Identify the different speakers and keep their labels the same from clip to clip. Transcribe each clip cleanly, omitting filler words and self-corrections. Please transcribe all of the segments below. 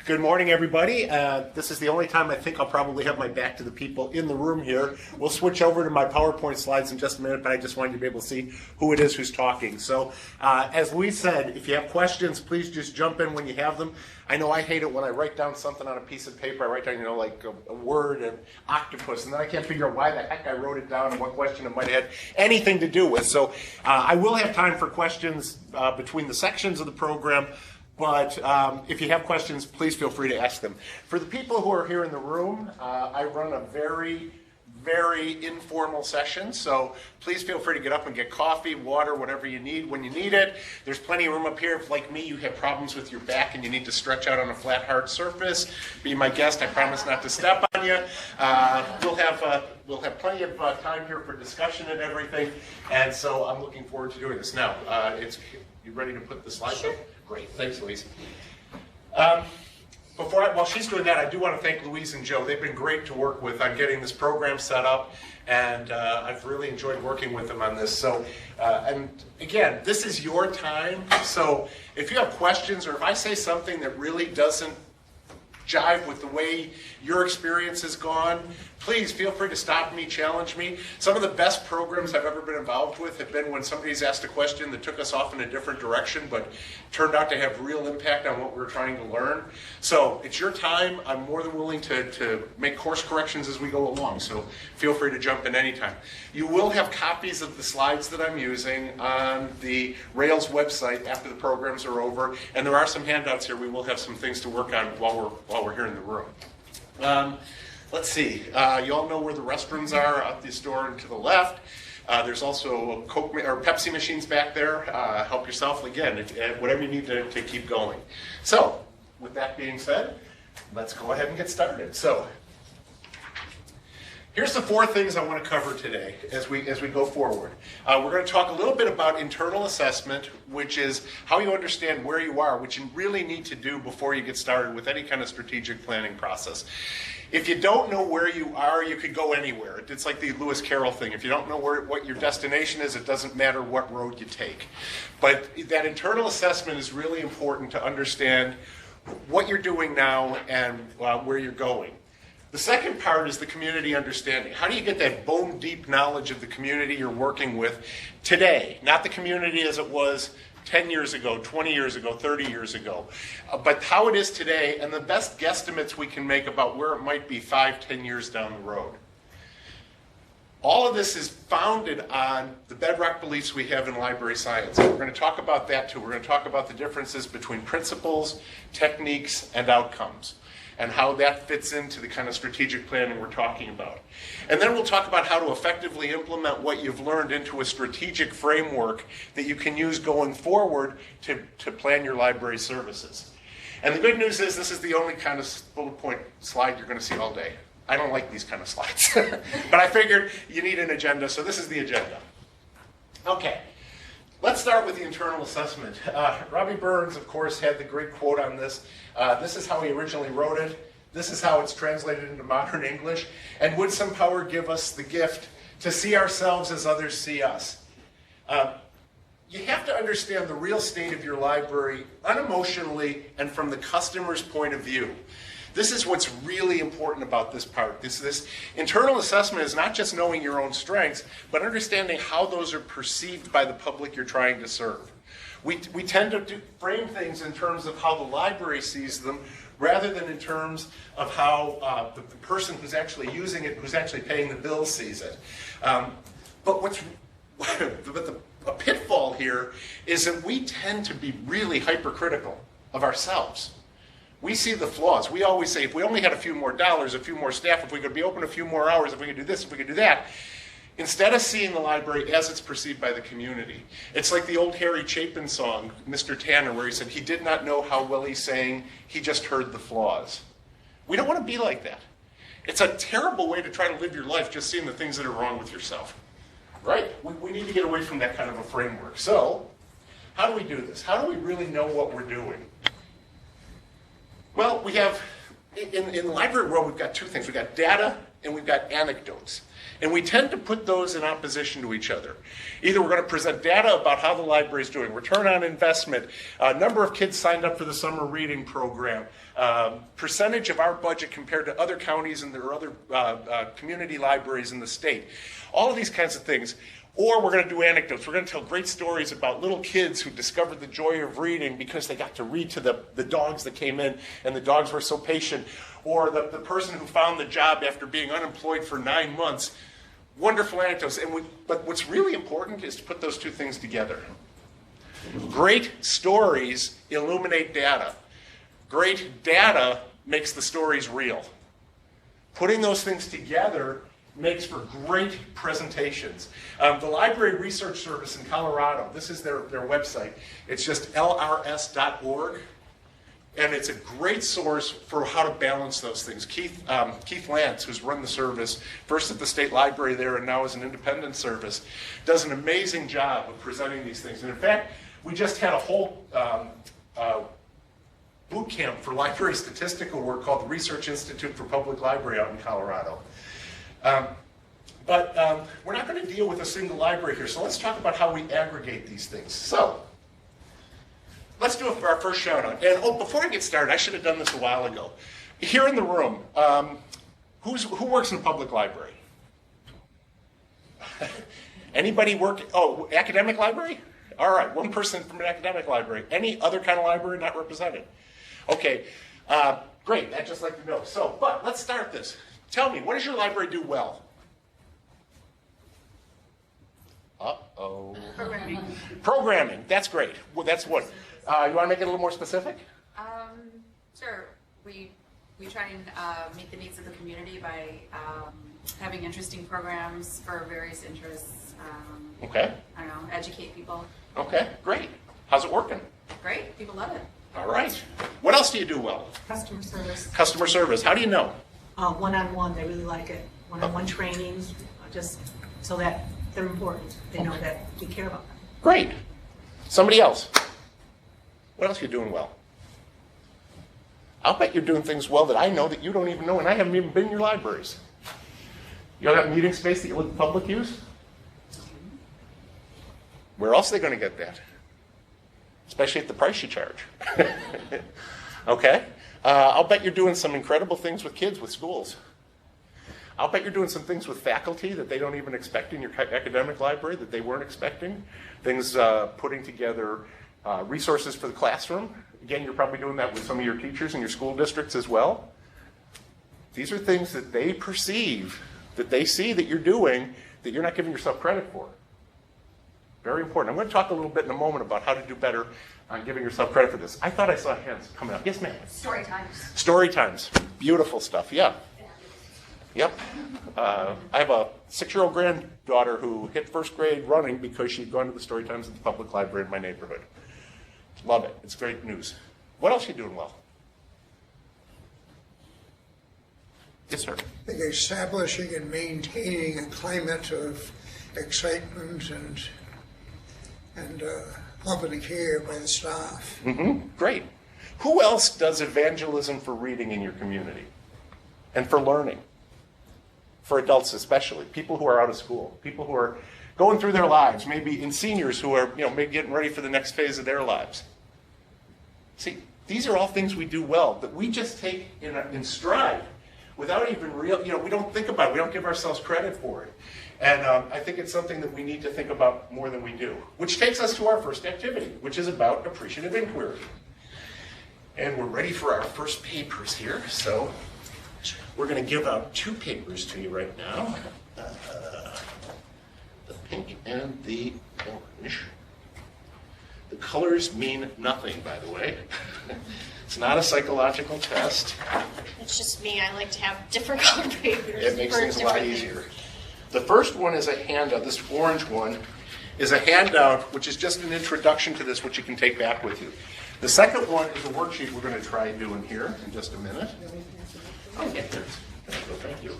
Speaker 1: Good morning, everybody. This is the only time I think I'll probably have my back to the people in the room here. We'll switch over to my PowerPoint slides in just a minute, but I just wanted you to be able to see who it is who's talking. So, as Louise said, if you have questions, please just jump in when you have them. I know I hate it when I write down something on a piece of paper. I write down, like a word, an octopus, and then I can't figure out why the heck I wrote it down and what question it might have had anything to do with. So, I will have time for questions between the sections of the program. But if you have questions, please feel free to ask them. For the people who are here in the room, I run a very, very informal session. So please feel free to get up and get coffee, water, whatever you need when you need it. There's plenty of room up here. If, like me, you have problems with your back and you need to stretch out on a flat, hard surface, be my guest. I promise not to step on you. We'll have plenty of time here for discussion and everything. And so I'm looking forward to doing this. Now, you ready to put the slides up? Great, thanks, Louise. While she's doing that, I do want to thank Louise and Joe. They've been great to work with on getting this program set up, and I've really enjoyed working with them on this. So, and again, this is your time. So, if you have questions, or if I say something that really doesn't jive with the way your experience has gone, please feel free to stop me, challenge me. Some of the best programs I've ever been involved with have been when somebody's asked a question that took us off in a different direction, but turned out to have real impact on what we were trying to learn. So it's your time. I'm more than willing to make course corrections as we go along, so feel free to jump in anytime. You will have copies of the slides that I'm using on the Rails website after the programs are over, and there are some handouts here. We will have some things to work on while we're here in the room. Let's see. You all know where the restrooms are out the door and to the left. There's also Coke or Pepsi machines back there. Help yourself again, whatever you need to keep going. So, with that being said, let's go ahead and get started. So, here's the 4 things I want to cover today as we go forward. We're going to talk a little bit about internal assessment, which is how you understand where you are, which you really need to do before you get started with any kind of strategic planning process. If you don't know where you are, you could go anywhere. It's like the Lewis Carroll thing. If you don't know what your destination is, it doesn't matter what road you take. But that internal assessment is really important to understand what you're doing now and where you're going. The second part is the community understanding. How do you get that bone-deep knowledge of the community you're working with today? Not the community as it was 10 years ago, 20 years ago, 30 years ago, but how it is today and the best guesstimates we can make about where it might be 5, 10 years down the road. All of this is founded on the bedrock beliefs we have in library science. We're going to talk about that too. We're going to talk about the differences between principles, techniques, and outcomes, and how that fits into the kind of strategic planning we're talking about. And then we'll talk about how to effectively implement what you've learned into a strategic framework that you can use going forward to plan your library services. And the good news is this is the only kind of bullet point slide you're going to see all day. I don't like these kind of slides, but I figured you need an agenda, so this is the agenda. Okay. Let's start with the internal assessment. Robbie Burns, of course, had the great quote on this. This is how he originally wrote it. This is how it's translated into modern English. And would some power give us the gift to see ourselves as others see us? You have to understand the real state of your library unemotionally and from the customer's point of view. This is what's really important about this part. This internal assessment is not just knowing your own strengths, but understanding how those are perceived by the public you're trying to serve. We tend to frame things in terms of how the library sees them, rather than in terms of how the person who's actually using it, who's actually paying the bill, sees it. But a pitfall here is that we tend to be really hypercritical of ourselves. We see the flaws. We always say, if we only had a few more dollars, a few more staff, if we could be open a few more hours, if we could do this, if we could do that, instead of seeing the library as it's perceived by the community. It's like the old Harry Chapin song, Mr. Tanner, where he said he did not know how well he sang, he just heard the flaws. We don't want to be like that. It's a terrible way to try to live your life, just seeing the things that are wrong with yourself. Right? We need to get away from that kind of a framework. So, how do we do this? How do we really know what we're doing? Well, we have, in the library world, we've got 2 things. We've got data and we've got anecdotes. And we tend to put those in opposition to each other. Either we're going to present data about how the library is doing, return on investment, number of kids signed up for the summer reading program, percentage of our budget compared to other counties and their other community libraries in the state. All of these kinds of things. Or we're going to do anecdotes. We're going to tell great stories about little kids who discovered the joy of reading because they got to read to the dogs that came in, and the dogs were so patient. Or the person who found the job after being unemployed for 9 months. Wonderful anecdotes. But what's really important is to put those two things together. Great stories illuminate data. Great data makes the stories real. Putting those things together makes for great presentations. The Library Research Service in Colorado, this is their website. It's just lrs.org. And it's a great source for how to balance those things. Keith Lance, who's run the service, first at the state library there and now as an independent service, does an amazing job of presenting these things. And in fact, we just had a whole boot camp for library statistical work called the Research Institute for Public Library out in Colorado. But we're not going to deal with a single library here, so let's talk about how we aggregate these things. So, let's do it for our first shout out. And before I get started, I should have done this a while ago. Here in the room, who works in a public library? Anybody work, academic library? All right, one person from an academic library. Any other kind of library not represented? Okay, great, I'd just like to know. So, but let's start this. Tell me, what does your library do well? Uh-oh. Programming, that's great. Well, that's what? You want to make it a little more specific?
Speaker 2: Sure. We try and meet the needs of the community by having interesting programs for various interests.
Speaker 1: Okay.
Speaker 2: I don't know, educate people.
Speaker 1: Okay, great. How's it working?
Speaker 2: Great. People love it.
Speaker 1: All right. What else do you do well?
Speaker 3: Customer service.
Speaker 1: Customer service. How do you know?
Speaker 3: One-on-one, they really like it. One-on-one trainings, just so that they're important. They know that we care about them.
Speaker 1: Great. Somebody else. What else are you doing well? I'll bet you're doing things well that I know that you don't even know, and I haven't even been in your libraries. You got meeting space that you let the public use? Where else are they going to get that? Especially at the price you charge. Okay? I'll bet you're doing some incredible things with kids, with schools. I'll bet you're doing some things with faculty that they don't even expect in your academic library, that they weren't expecting. Things putting together resources for the classroom. Again, you're probably doing that with some of your teachers in your school districts as well. These are things that they perceive, that they see that you're doing, that you're not giving yourself credit for. Very important. I'm going to talk a little bit in a moment about how to do better on giving yourself credit for this. I thought I saw hands coming up. Yes, ma'am.
Speaker 2: Story times.
Speaker 1: Story times. Beautiful stuff. Yeah. Yep. I have a 6-year-old granddaughter who hit first grade running because she'd gone to the story times at the public library in my neighborhood. Love it. It's great news. What else are you doing well? Yes, sir.
Speaker 4: I think establishing and maintaining a climate of excitement and love and care by the staff.
Speaker 1: Mm-hmm. Great. Who else does evangelism for reading in your community and for learning? For adults especially, people who are out of school, people who are going through their lives, maybe in seniors who are maybe getting ready for the next phase of their lives. See, these are all things we do well that we just take in stride without even we don't think about it. We don't give ourselves credit for it. And I think it's something that we need to think about more than we do. Which takes us to our first activity, which is about appreciative inquiry. And we're ready for our first papers here. So we're going to give out 2 papers to you right now. The pink and the orange. The colors mean nothing, by the way. It's not a psychological test.
Speaker 5: It's just me. I like to have different colored papers.
Speaker 1: It makes things a lot easier. The first one is a handout. This orange one is a handout, which is just an introduction to this, which you can take back with you. The second one is a worksheet we're going to try doing here in just a minute. Oh, yeah, thank you.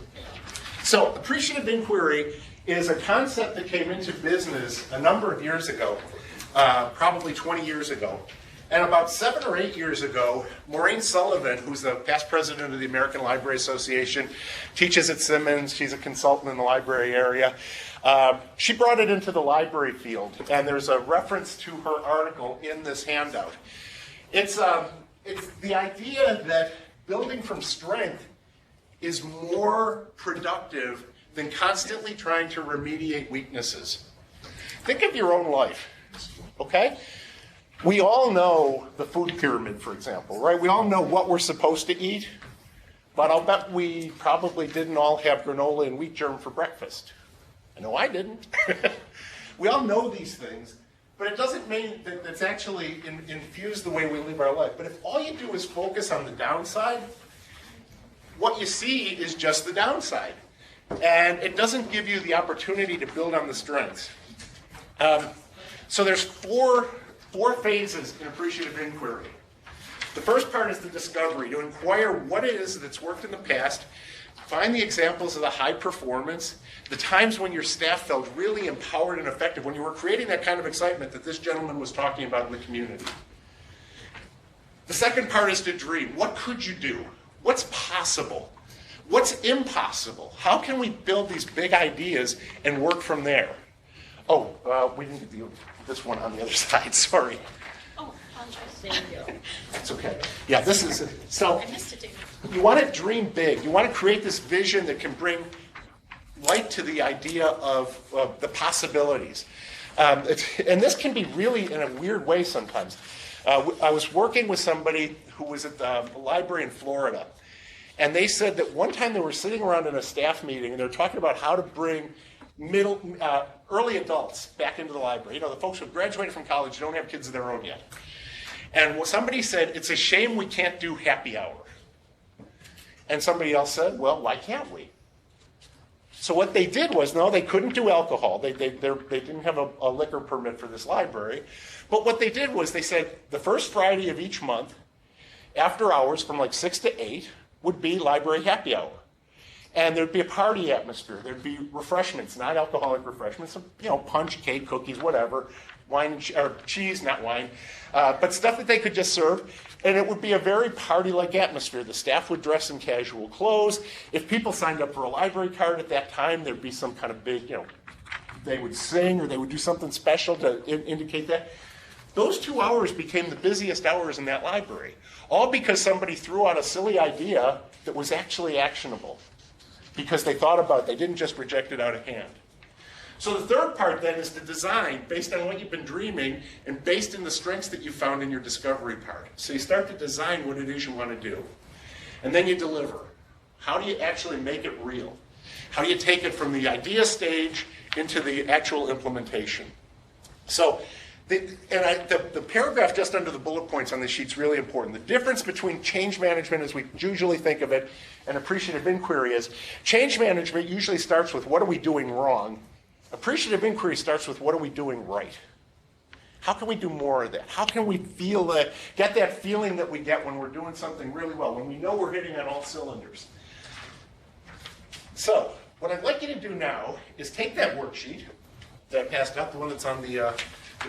Speaker 1: So, appreciative inquiry is a concept that came into business a number of years ago, probably 20 years ago. And about 7 or 8 years ago, Maureen Sullivan, who's the past president of the American Library Association, teaches at Simmons, she's a consultant in the library area, she brought it into the library field, and there's a reference to her article in this handout. It's the idea that building from strength is more productive than constantly trying to remediate weaknesses. Think of your own life, okay? We all know the food pyramid, for example, right? We all know what we're supposed to eat, but I'll bet we probably didn't all have granola and wheat germ for breakfast. I know I didn't. We all know these things, but it doesn't mean that it's actually infused the way we live our life. But if all you do is focus on the downside, what you see is just the downside. And it doesn't give you the opportunity to build on the strengths. So there's four phases in appreciative inquiry. The first part is the discovery, to inquire what it is that's worked in the past, find the examples of the high performance, the times when your staff felt really empowered and effective, when you were creating that kind of excitement that this gentleman was talking about in the community. The second part is to dream. What could you do? What's possible? What's impossible? How can we build these big ideas and work from there? Oh, we didn't get this one on the other side, sorry.
Speaker 5: Oh, apologize. Thank you.
Speaker 1: That's okay. Yeah, this is, so
Speaker 5: I missed it, David.
Speaker 1: you want to dream big. You want to create this vision that can bring light to the idea of the possibilities. And this can be really in a weird way sometimes. I was working with somebody who was at the library in Florida, and they said that one time they were sitting around in a staff meeting and they were talking about how to bring early adults back into the library. You know, the folks who have graduated from college don't have kids of their own yet. And somebody said, it's a shame we can't do happy hour. And somebody else said, well, why can't we? So what they did was, no, they couldn't do alcohol. They didn't have a liquor permit for this library. But what they did was they said the first Friday of each month, after hours from like 6 to 8, would be library happy hour. And there'd be a party atmosphere. There'd be refreshments, not alcoholic refreshments, you know, punch, cake, cookies, whatever, wine or cheese, not wine, but stuff that they could just serve. And it would be a very party-like atmosphere. The staff would dress in casual clothes. If people signed up for a library card at that time, there'd be some kind of big, you know, they would sing or they would do something special to indicate that. Those 2 hours became the busiest hours in that library, all because somebody threw out a silly idea that was actually actionable. Because they thought about it. They didn't just reject it out of hand. So the third part then is the design based on what you've been dreaming and based in the strengths that you found in your discovery part. So you start to design what it is you want to do. And then you deliver. How do you actually make it real? How do you take it from the idea stage into the actual implementation? So the paragraph just under the bullet points on this sheet is really important. The difference between change management as we usually think of it and appreciative inquiry is change management usually starts with what are we doing wrong. Appreciative inquiry starts with what are we doing right. How can we do more of that? How can we get that feeling that we get when we're doing something really well, when we know we're hitting on all cylinders? So what I'd like you to do now is take that worksheet that I passed out, the one that's on the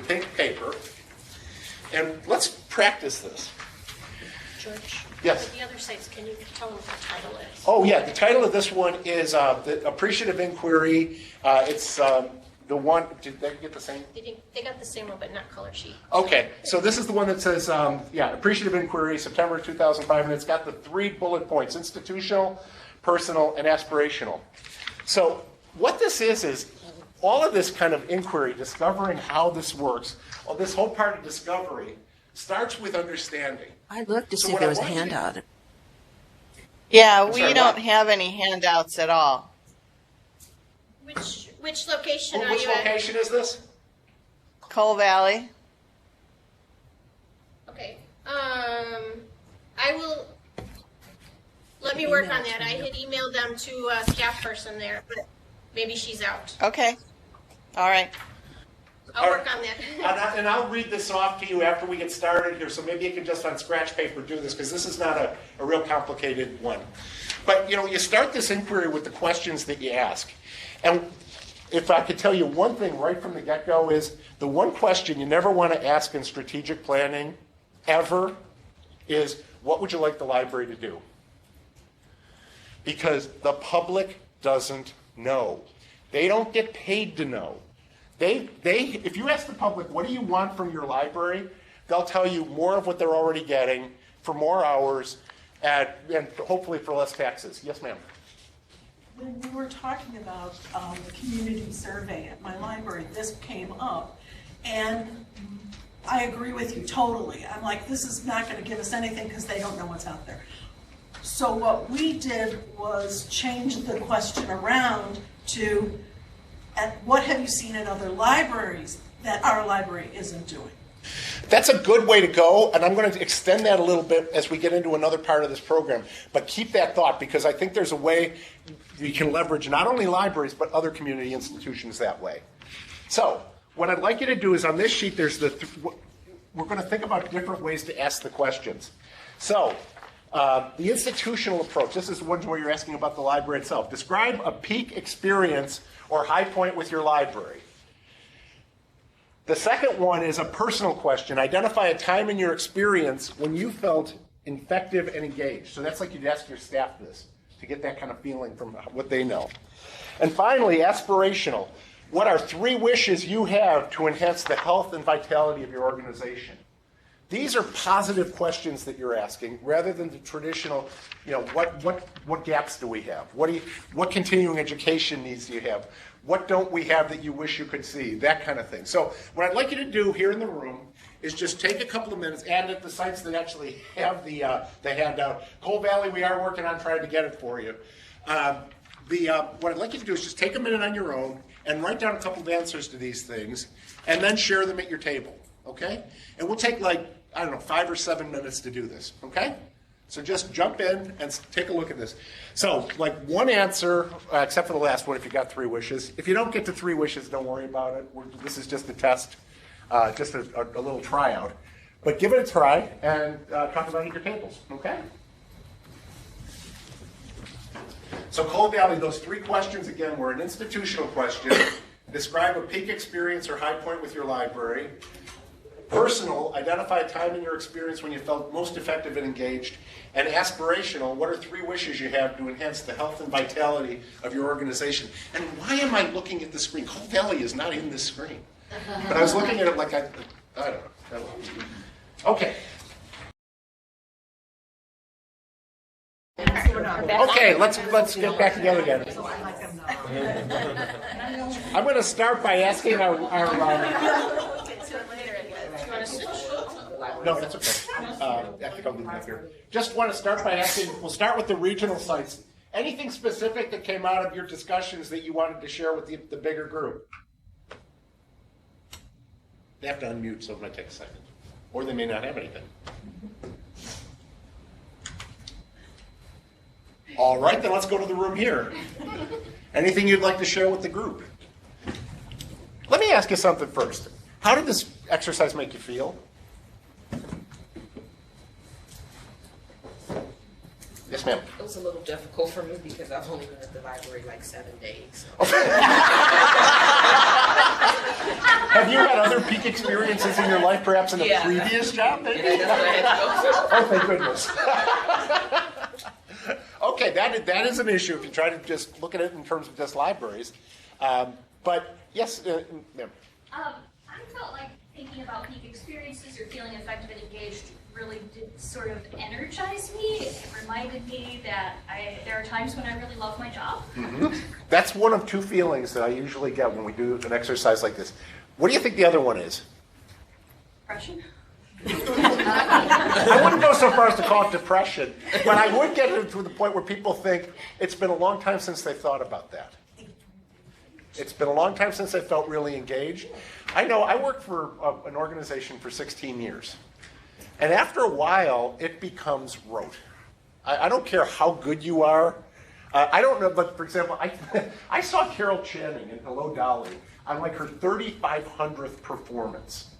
Speaker 1: pink paper, and let's practice this.
Speaker 5: George?
Speaker 1: Yes?
Speaker 5: The other sites, can you tell them what the title is?
Speaker 1: Oh, yeah. The title of this one is the Appreciative Inquiry. It's the one, did they get the same?
Speaker 5: They got the same one, but not color sheet.
Speaker 1: Okay. So this is the one that says, Appreciative Inquiry, September 2005, and it's got the 3 bullet points, institutional, personal, and aspirational. So what this is all of this kind of inquiry, discovering how this works, this whole part of discovery starts with understanding.
Speaker 6: I looked to
Speaker 1: So
Speaker 6: see
Speaker 1: what
Speaker 6: if there
Speaker 1: I
Speaker 6: was a
Speaker 1: want you to-
Speaker 6: handout.
Speaker 7: Yeah,
Speaker 1: I'm
Speaker 7: we
Speaker 1: sorry,
Speaker 7: don't
Speaker 1: what?
Speaker 7: have any handouts at all.
Speaker 5: Which location are
Speaker 1: Which
Speaker 5: you at?
Speaker 1: location is this?
Speaker 7: Coal Valley.
Speaker 5: Okay. I will. Let me work on that. I had emailed them to a staff person there, but maybe she's out.
Speaker 7: Okay. All right.
Speaker 5: I'll work on that.
Speaker 1: And I'll read this off to you after we get started here, so maybe you can just on scratch paper do this, because this is not a real complicated one. But, you start this inquiry with the questions that you ask. And if I could tell you one thing right from the get-go is the one question you never want to ask in strategic planning ever is, what would you like the library to do? Because the public doesn't know. They don't get paid to know. If you ask the public, what do you want from your library? They'll tell you more of what they're already getting for more hours and hopefully for less taxes. Yes, ma'am.
Speaker 6: When we were talking about the community survey at my library, this came up, and I agree with you totally. I'm like, this is not going to give us anything because they don't know what's out there. So what we did was change the question around to, what have you seen in other libraries that our library isn't doing?
Speaker 1: That's a good way to go, and I'm going to extend that a little bit as we get into another part of this program. But keep that thought, because I think there's a way you can leverage not only libraries, but other community institutions that way. So what I'd like you to do is on this sheet, there's we're going to think about different ways to ask the questions. So the institutional approach, this is the one where you're asking about the library itself. Describe a peak experience or high point with your library. The second one is a personal question. Identify a time in your experience when you felt effective and engaged. So that's like you'd ask your staff this to get that kind of feeling from what they know. And finally, aspirational. What are 3 wishes you have to enhance the health and vitality of your organization? These are positive questions that you're asking rather than the traditional, what gaps do we have? What continuing education needs do you have? What don't we have that you wish you could see? That kind of thing. So what I'd like you to do here in the room is just take a couple of minutes, and at the sites that actually have the handout. Coal Valley, we are working on trying to get it for you. What I'd like you to do is just take a minute on your own and write down a couple of answers to these things, and then share them at your table, okay? And we'll take 5 or 7 minutes to do this, okay? So just jump in and take a look at this. So, one answer, except for the last one, if you got 3 wishes. If you don't get to 3 wishes, don't worry about it. This is just a test, just a little tryout. But give it a try and talk about it at your tables, okay? So Coal Valley, those 3 questions, again, were an institutional question. Describe a peak experience or high point with your library. Personal, identify a time in your experience when you felt most effective and engaged. And aspirational, what are 3 wishes you have to enhance the health and vitality of your organization? And why am I looking at the screen? Coal Valley is not in this screen. But I was looking at it like I don't know. Okay. Okay, let's get back together again. I'm going to start by asking our no, that's okay. I think I'll leave that here. Just want to start by asking, we'll start with the regional sites. Anything specific that came out of your discussions that you wanted to share with the bigger group? They have to unmute, so it might take a second. Or they may not have anything. All right, then let's go to the room here. Anything you'd like to share with the group? Let me ask you something first. How did this exercise make you feel? Yes, ma'am.
Speaker 8: It was a little difficult for me because I've only been at the library 7 days.
Speaker 1: Have you had other peak experiences in your life, perhaps in a previous job? Maybe? Oh, thank goodness. Okay, that is an issue if you try to just look at it in terms of just libraries. But yes, ma'am.
Speaker 9: I felt like thinking about peak experiences or feeling effective and engaged really did sort of energize me. It reminded me that there are times when I really love my job.
Speaker 1: Mm-hmm. That's one of 2 feelings that I usually get when we do an exercise like this. What do you think the other one is?
Speaker 9: Depression.
Speaker 1: I wouldn't go so far as to call it depression, but I would get to the point where people think it's been a long time since they thought about that. It's been a long time since they felt really engaged. I know I worked for an organization for 16 years. And after a while, it becomes rote. I don't care how good you are. I don't know, but for example, I saw Carol Channing in Hello Dolly on her 3,500th performance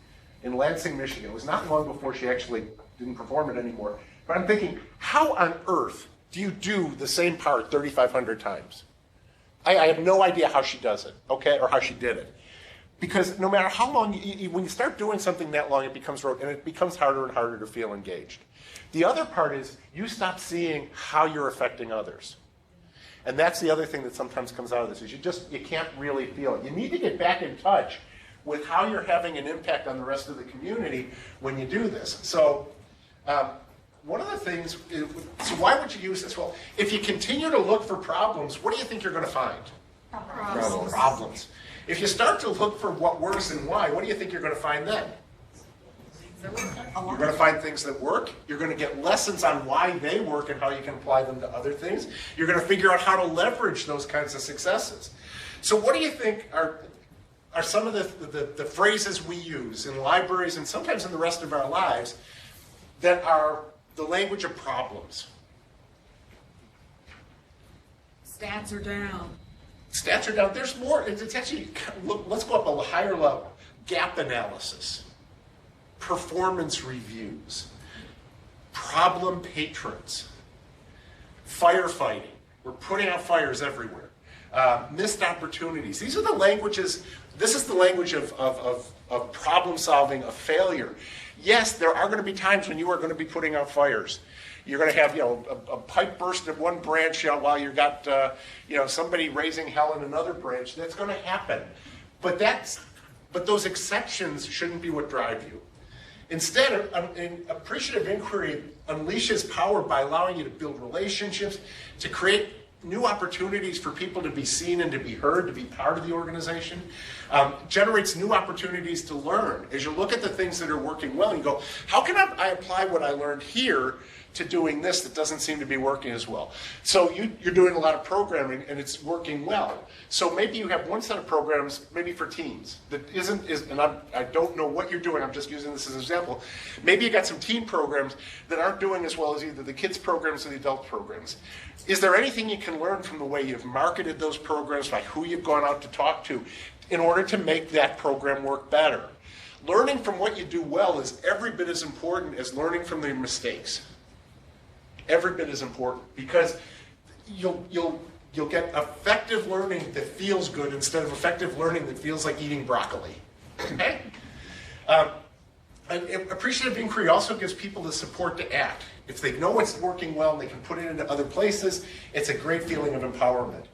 Speaker 1: in Lansing, Michigan. It was not long before she actually didn't perform it anymore. But I'm thinking, how on earth do you do the same part 3,500 times? I have no idea how she does it, okay, or how she did it. Because no matter how long, when you start doing something that long, it becomes rote, and it becomes harder and harder to feel engaged. The other part is you stop seeing how you're affecting others. And that's the other thing that sometimes comes out of this, is you can't really feel it. You need to get back in touch with how you're having an impact on the rest of the community when you do this. So one of the things, so why would you use this? Well, if you continue to look for problems, what do you think you're going to find? Problems. If you start to look for what works and why, what do you think you're going to find then? You're going to find things that work. You're going to get lessons on why they work and how you can apply them to other things. You're going to figure out how to leverage those kinds of successes. So what do you think are some of the phrases we use in libraries and sometimes in the rest of our lives that are the language of problems?
Speaker 10: Stats are down.
Speaker 1: Stats are down. There's more. It's actually, let's go up a higher level. Gap analysis, performance reviews, problem patrons, firefighting. We're putting out fires everywhere. Missed opportunities. These are the languages. This is the language of problem solving, of failure. Yes, there are going to be times when you are going to be putting out fires. You're going to have, a pipe burst at one branch, while you got, somebody raising hell in another branch. That's going to happen. But those exceptions shouldn't be what drive you. Instead, an appreciative inquiry unleashes power by allowing you to build relationships, to create new opportunities for people to be seen and to be heard, to be part of the organization. Generates new opportunities to learn. As you look at the things that are working well, you go, how can I apply what I learned here to doing this that doesn't seem to be working as well? So you're doing a lot of programming and it's working well. So maybe you have one set of programs, maybe for teens, that and I don't know what you're doing, I'm just using this as an example. Maybe you got some teen programs that aren't doing as well as either the kids programs or the adult programs. Is there anything you can learn from the way you've marketed those programs, by who you've gone out to talk to, in order to make that program work better? Learning from what you do well is every bit as important as learning from the mistakes. Every bit as important, because you'll get effective learning that feels good instead of effective learning that feels like eating broccoli. Okay? Appreciative inquiry also gives people the support to act. If they know it's working well and they can put it into other places, it's a great feeling of empowerment.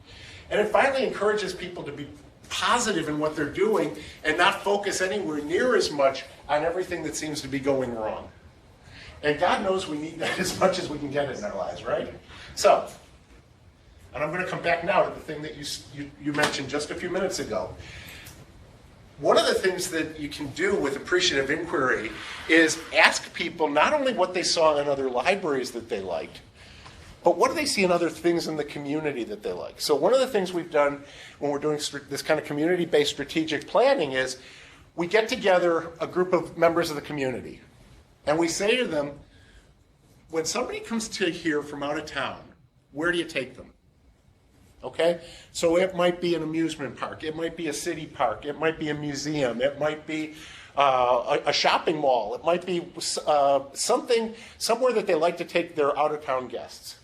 Speaker 1: And it finally encourages people to be positive in what they're doing and not focus anywhere near as much on everything that seems to be going wrong. And God knows we need that as much as we can get it in our lives, right? So, and I'm going to come back now to the thing that you mentioned just a few minutes ago. One of the things that you can do with appreciative inquiry is ask people not only what they saw in other libraries that they liked, but what do they see in other things in the community that they like? So one of the things we've done when we're doing this kind of community-based strategic planning is we get together a group of members of the community. And we say to them, when somebody comes to here from out of town, where do you take them? Okay? So it might be an amusement park. It might be a city park. It might be a museum. It might be a shopping mall. It might be somewhere that they like to take their out of town guests.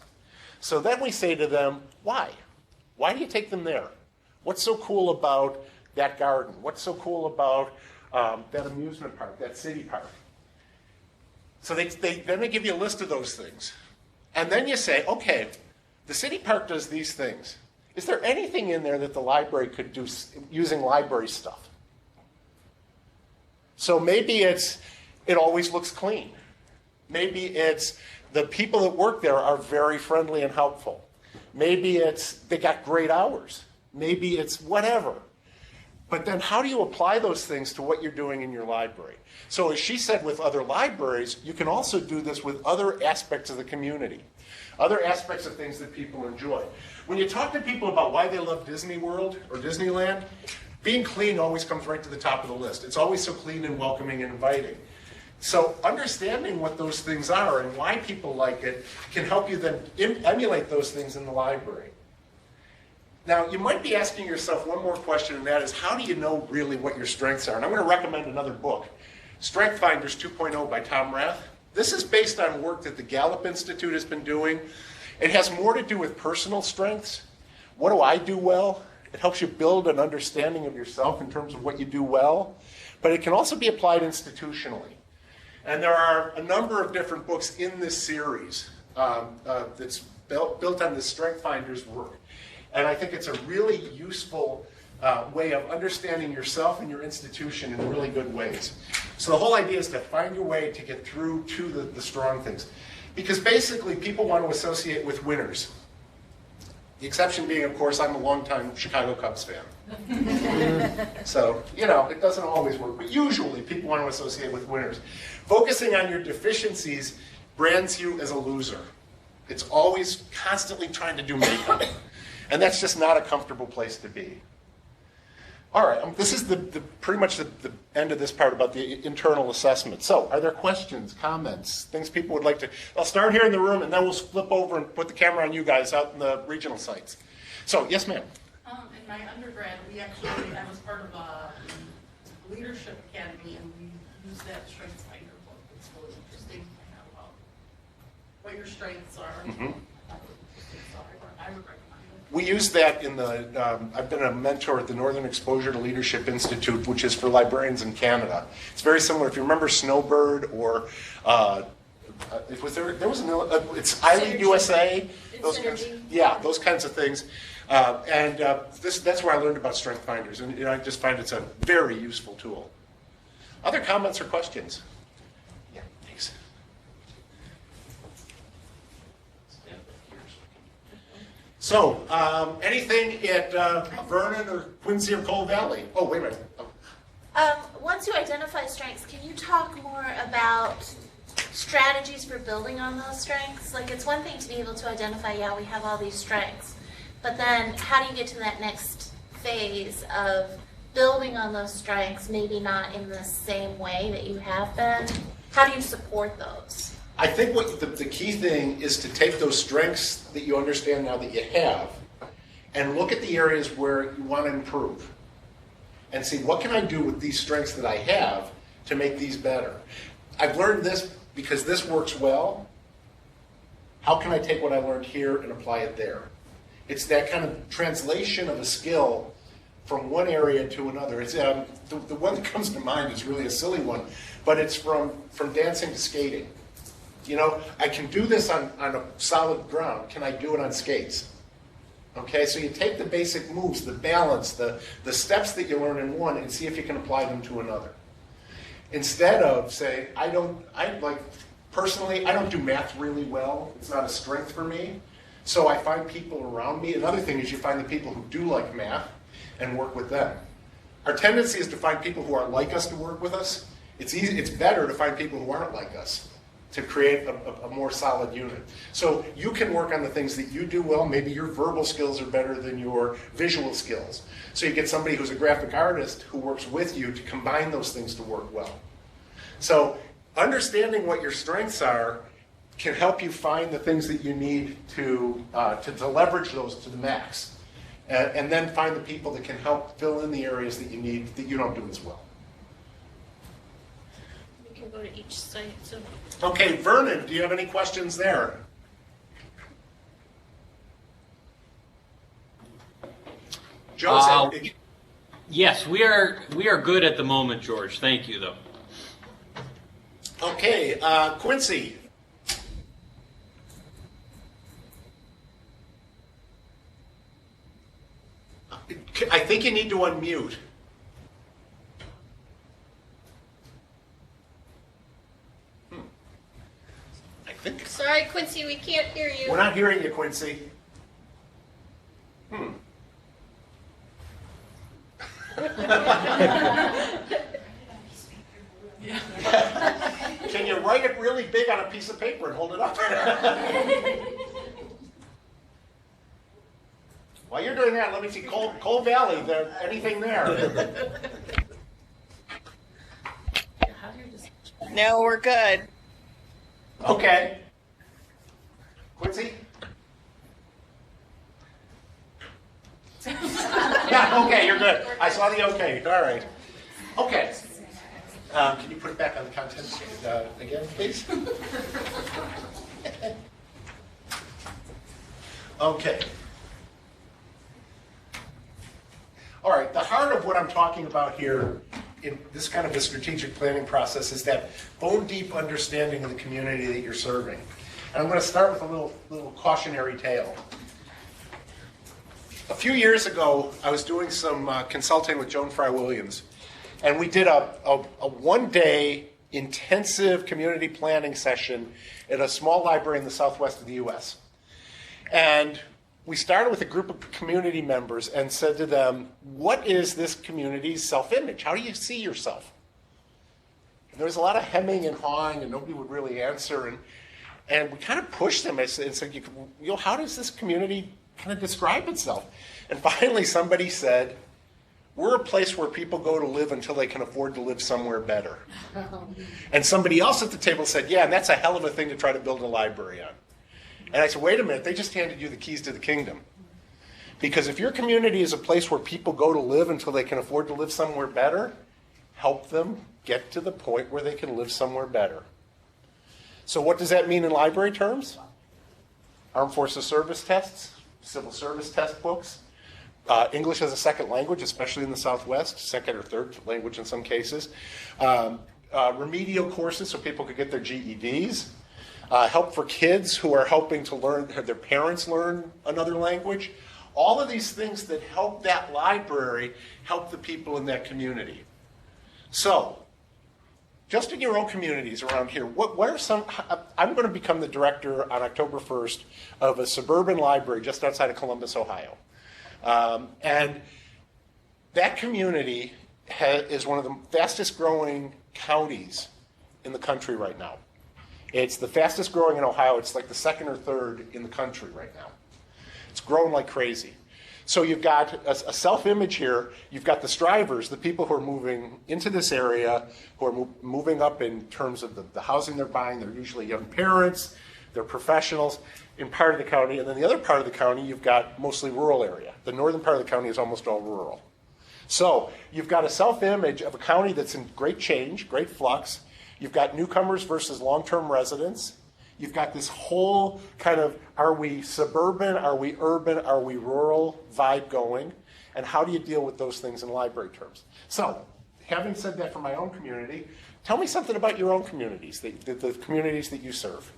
Speaker 1: So then we say to them, why? Why do you take them there? What's so cool about that garden? What's so cool about that amusement park, that city park? So then they give you a list of those things. And then you say, okay, the city park does these things. Is there anything in there that the library could do using library stuff? So maybe it always looks clean. Maybe it's the people that work there are very friendly and helpful. Maybe they got great hours. Maybe it's whatever. But then how do you apply those things to what you're doing in your library? So as she said with other libraries, you can also do this with other aspects of the community, other aspects of things that people enjoy. When you talk to people about why they love Disney World or Disneyland, being clean always comes right to the top of the list. It's always so clean and welcoming and inviting. So understanding what those things are and why people like it can help you then emulate those things in the library. Now, you might be asking yourself one more question, and that is, how do you know really what your strengths are? And I'm going to recommend another book, Strength Finders 2.0 by Tom Rath. This is based on work that the Gallup Institute has been doing. It has more to do with personal strengths. What do I do well? It helps you build an understanding of yourself in terms of what you do well, but it can also be applied institutionally. And there are a number of different books in this series that's built on the Strength Finders work. And I think it's a really useful way of understanding yourself and your institution in really good ways. So the whole idea is to find your way to get through to the strong things. Because basically people want to associate with winners. The exception being, of course, I'm a longtime Chicago Cubs fan. So, you know, it doesn't always work, but usually people want to associate with winners. Focusing on your deficiencies brands you as a loser. It's always constantly trying to do makeup. And that's just not a comfortable place to be. All right, this is pretty much the end of this part about the internal assessment. So, are there questions, comments, things people would like to... I'll start here in the room, and then we'll flip over and put the camera on you guys out in the regional sites. So, yes, ma'am.
Speaker 10: In my undergrad, I was part of a leadership academy, and we used that strengths finder book. It's really interesting to find out about what your strengths are.
Speaker 1: Mm-hmm.
Speaker 10: I would recommend it.
Speaker 1: We use that in the, I've been a mentor at the Northern Exposure to Leadership Institute, which is for librarians in Canada. It's very similar. If you remember Snowbird or, it's iLead USA. Those kinds, yeah, those kinds of things. That's where I learned about Strength Finders, and I just find it's a very useful tool. Other comments or questions? Yeah, thanks. So, anything at Vernon or Quincy or Coal Valley? Oh, wait a minute. Oh.
Speaker 11: Once you identify strengths, can you talk more about strategies for building on those strengths? Like, it's one thing to be able to identify, yeah, we have all these strengths, but then how do you get to that next phase of building on those strengths, maybe not in the same way that you have been? How do you support those?
Speaker 1: I think what the key thing is to take those strengths that you understand now that you have and look at the areas where you want to improve and see what can I do with these strengths that I have to make these better. I've learned this because this works well. How can I take what I learned here and apply it there? It's that kind of translation of a skill from one area to another. It's the one that comes to mind is really a silly one, but it's from dancing to skating. You know, I can do this on a solid ground. Can I do it on skates? Okay, so you take the basic moves, the balance, the steps that you learn in one and see if you can apply them to another. Instead of saying, personally, I don't do math really well. It's not a strength for me. So I find people around me. Another thing is you find the people who do like math and work with them. Our tendency is to find people who are like us to work with us. It's better to find people who aren't like us to create a more solid unit. So you can work on the things that you do well. Maybe your verbal skills are better than your visual skills. So you get somebody who's a graphic artist who works with you to combine those things to work well. So understanding what your strengths are can help you find the things that you need to leverage those to the max. And then find the people that can help fill in the areas that you need that you don't do as well.
Speaker 5: We can go to each site. So.
Speaker 1: Okay, Vernon, do you have any questions there? Joseph?
Speaker 12: Yes, we are good at the moment, George. Thank you, though.
Speaker 1: Okay, Quincy. I think you need to unmute. I think.
Speaker 5: Sorry, Quincy, we can't hear you.
Speaker 1: We're not hearing you, Quincy. Can you write it really big on a piece of paper and hold it up? While you're doing that, let me see, Coal Valley, anything there?
Speaker 7: No, we're good.
Speaker 1: Okay. Quincy? Yeah, okay, you're good. I saw the okay, all right. Okay. Can you put it back on the content again, please? of what I'm talking about here in this kind of a strategic planning process is that bone deep understanding of the community that you're serving. And I'm going to start with a little cautionary tale. A few years ago, I was doing some consulting with Joan Fry Williams, and we did a one-day intensive community planning session at a small library in the southwest of the U.S. And we started with a group of community members and said to them, what is this community's self-image? How do you see yourself? And there was a lot of hemming and hawing, and nobody would really answer. And we kind of pushed them and said, how does this community kind of describe itself? And finally somebody said, we're a place where people go to live until they can afford to live somewhere better. And somebody else at the table said, yeah, and that's a hell of a thing to try to build a library on. And I said, wait a minute, they just handed you the keys to the kingdom. Because if your community is a place where people go to live until they can afford to live somewhere better, help them get to the point where they can live somewhere better. So what does that mean in library terms? Armed Forces service tests, civil service test books, English as a second language, especially in the Southwest, second or third language in some cases, remedial courses so people could get their GEDs, help for kids who are helping to learn, have their parents learn another language. All of these things that help that library help the people in that community. So, just in your own communities around here, what are some, I'm going to become the director on October 1st of a suburban library just outside of Columbus, Ohio. And that community is one of the fastest growing counties in the country right now. It's the fastest growing in Ohio. It's like the second or third in the country right now. It's grown like crazy. So you've got a self-image here. You've got the strivers, the people who are moving into this area, who are moving up in terms of the housing they're buying. They're usually young parents. They're professionals in part of the county. And then the other part of the county, you've got mostly rural area. The northern part of the county is almost all rural. So you've got a self-image of a county that's in great change, great flux. You've got newcomers versus long-term residents. You've got this whole kind of, are we suburban, are we urban, are we rural vibe going? And how do you deal with those things in library terms? So, having said that for my own community, tell me something about your own communities, the communities that you serve.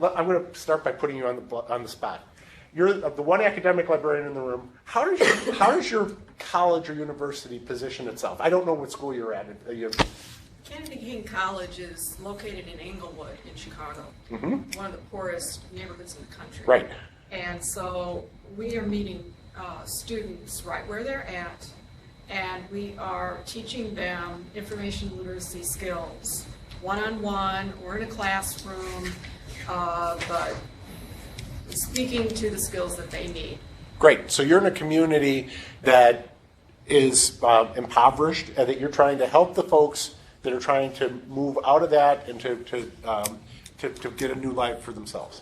Speaker 1: I'm going to start by putting you on the spot. You're the one academic librarian in the room. How does your college or university position itself? I don't know what school you're at.
Speaker 13: Kennedy King College is located in Englewood in Chicago, one of the poorest neighborhoods in the country.
Speaker 1: Right.
Speaker 13: And so we are meeting students right where they're at, and we are teaching them information literacy skills, one-on-one or in a classroom, but speaking to the skills that they need.
Speaker 1: Great. So you're in a community that is impoverished, and that you're trying to help the folks that are trying to move out of that and to get a new life for themselves.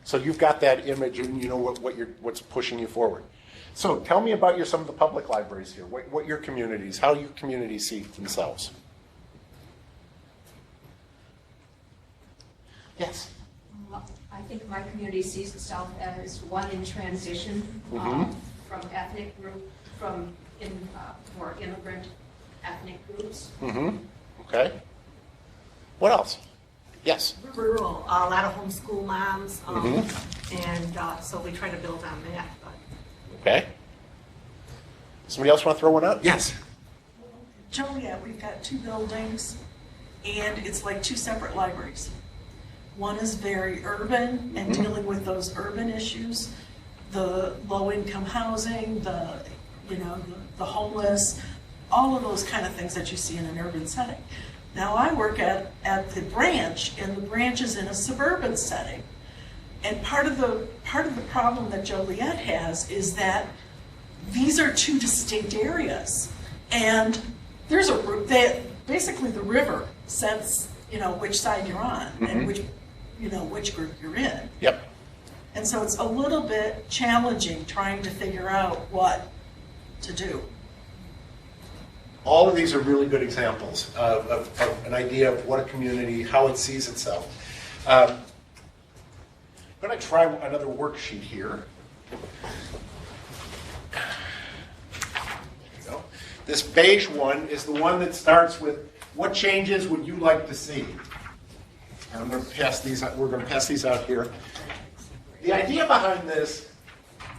Speaker 1: So you've got that image, and you know what's pushing you forward. So tell me about some of the public libraries here. What your communities, how your communities see themselves. Yes.
Speaker 14: I think my community sees itself as one in transition from ethnic group, more immigrant ethnic groups.
Speaker 1: Okay. What else? Yes.
Speaker 3: Rural, a lot of homeschool moms, and so we try to build on that.
Speaker 1: Okay. Somebody else want to throw one out? Yes.
Speaker 6: Joliet, we've got 2 buildings, and it's like 2 separate libraries. One is very urban and dealing with those urban issues, the low-income housing, the homeless, all of those kind of things that you see in an urban setting. Now I work at the branch, and the branch is in a suburban setting. And part of the problem that Joliet has is that these are 2 distinct areas, and there's basically the river sets which side you're on and which group you're in.
Speaker 1: Yep.
Speaker 6: And so it's a little bit challenging trying to figure out what to do.
Speaker 1: All of these are really good examples of an idea of what a community, how it sees itself. I'm going to try another worksheet here. There you go. This beige one is the one that starts with, what changes would you like to see? And I'm going to pass these out. We're going to pass these out here. The idea behind this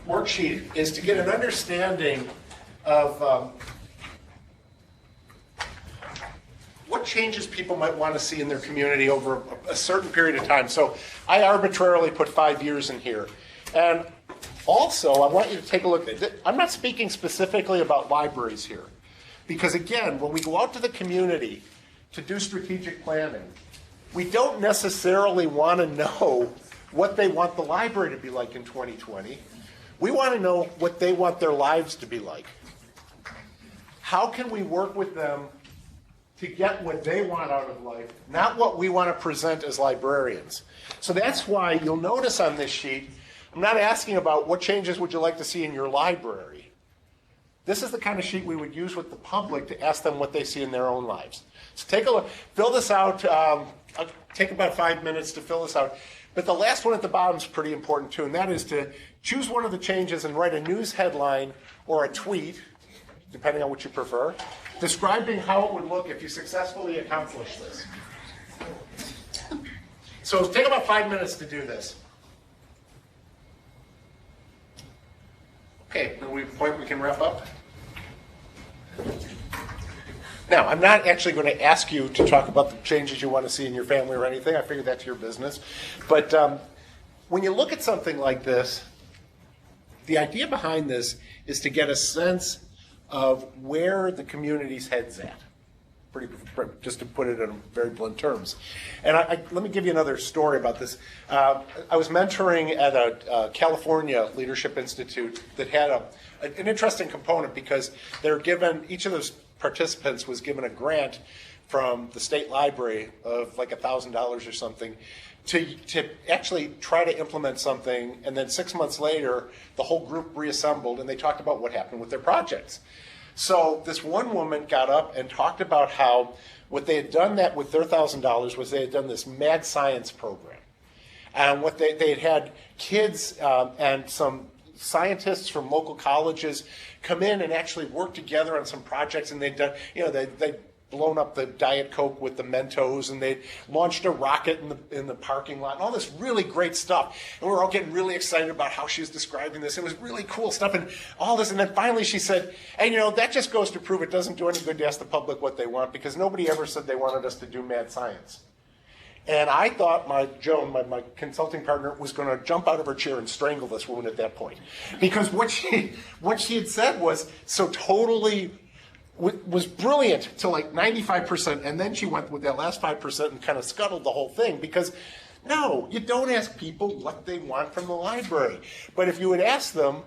Speaker 1: worksheet is to get an understanding of what changes people might want to see in their community over a certain period of time. So I arbitrarily put 5 years in here. And also, I want you to take a look at it. I'm not speaking specifically about libraries here. Because again, when we go out to the community to do strategic planning, we don't necessarily want to know what they want the library to be like in 2020. We want to know what they want their lives to be like. How can we work with them to get what they want out of life, not what we want to present as librarians? So that's why you'll notice on this sheet, I'm not asking about what changes would you like to see in your library. This is the kind of sheet we would use with the public to ask them what they see in their own lives. So take a look, fill this out. I'll take about 5 minutes to fill this out. But the last one at the bottom is pretty important too, and that is to choose one of the changes and write a news headline or a tweet, depending on what you prefer, describing how it would look if you successfully accomplish this. So take about 5 minutes to do this. Okay, at a point we can wrap up. Now, I'm not actually going to ask you to talk about the changes you want to see in your family or anything. I figured that's your business. But when you look at something like this, the idea behind this is to get a sense of where the community's head's at. Just to put it in very blunt terms. And let me give you another story about this. I was mentoring at a California Leadership Institute that had an interesting component because they're given, each of those participants was given a grant from the state library of like $1,000 or something to actually try to implement something, and then 6 months later the whole group reassembled and they talked about what happened with their projects. So this one woman got up and talked about how what they had done that with their $1,000 was they had done this mad science program. And what they had had kids and some scientists from local colleges come in and actually work together on some projects, and they'd done, they'd blown up the Diet Coke with the Mentos, and they launched a rocket in the parking lot, and all this really great stuff. And we were all getting really excited about how she was describing this. It was really cool stuff and all this. And then finally she said, hey, that just goes to prove it doesn't do any good to ask the public what they want, because nobody ever said they wanted us to do mad science. And I thought Joan, my consulting partner, was going to jump out of her chair and strangle this woman at that point. Because what she had said was so totally was brilliant to like 95%, and then she went with that last 5% and kind of scuttled the whole thing. Because no, you don't ask people what they want from the library. But if you would ask them,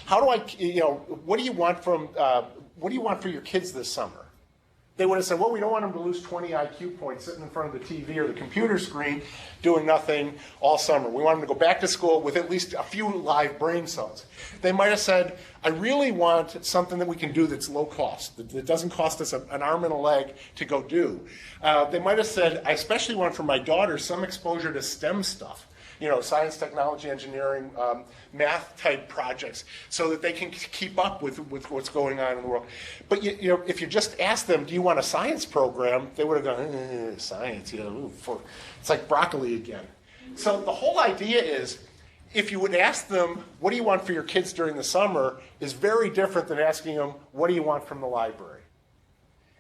Speaker 1: what do you want for your kids this summer? They would have said, well, we don't want them to lose 20 IQ points sitting in front of the TV or the computer screen doing nothing all summer. We want them to go back to school with at least a few live brain cells. They might have said, I really want something that we can do that's low cost, that doesn't cost us an arm and a leg to go do. They might have said, I especially want for my daughter some exposure to STEM stuff. Science, technology, engineering, math type projects, so that they can keep up with what's going on in the world. But if you just ask them, do you want a science program, they would have gone, science, it's like broccoli again. So the whole idea is, if you would ask them, what do you want for your kids during the summer, is very different than asking them, what do you want from the library?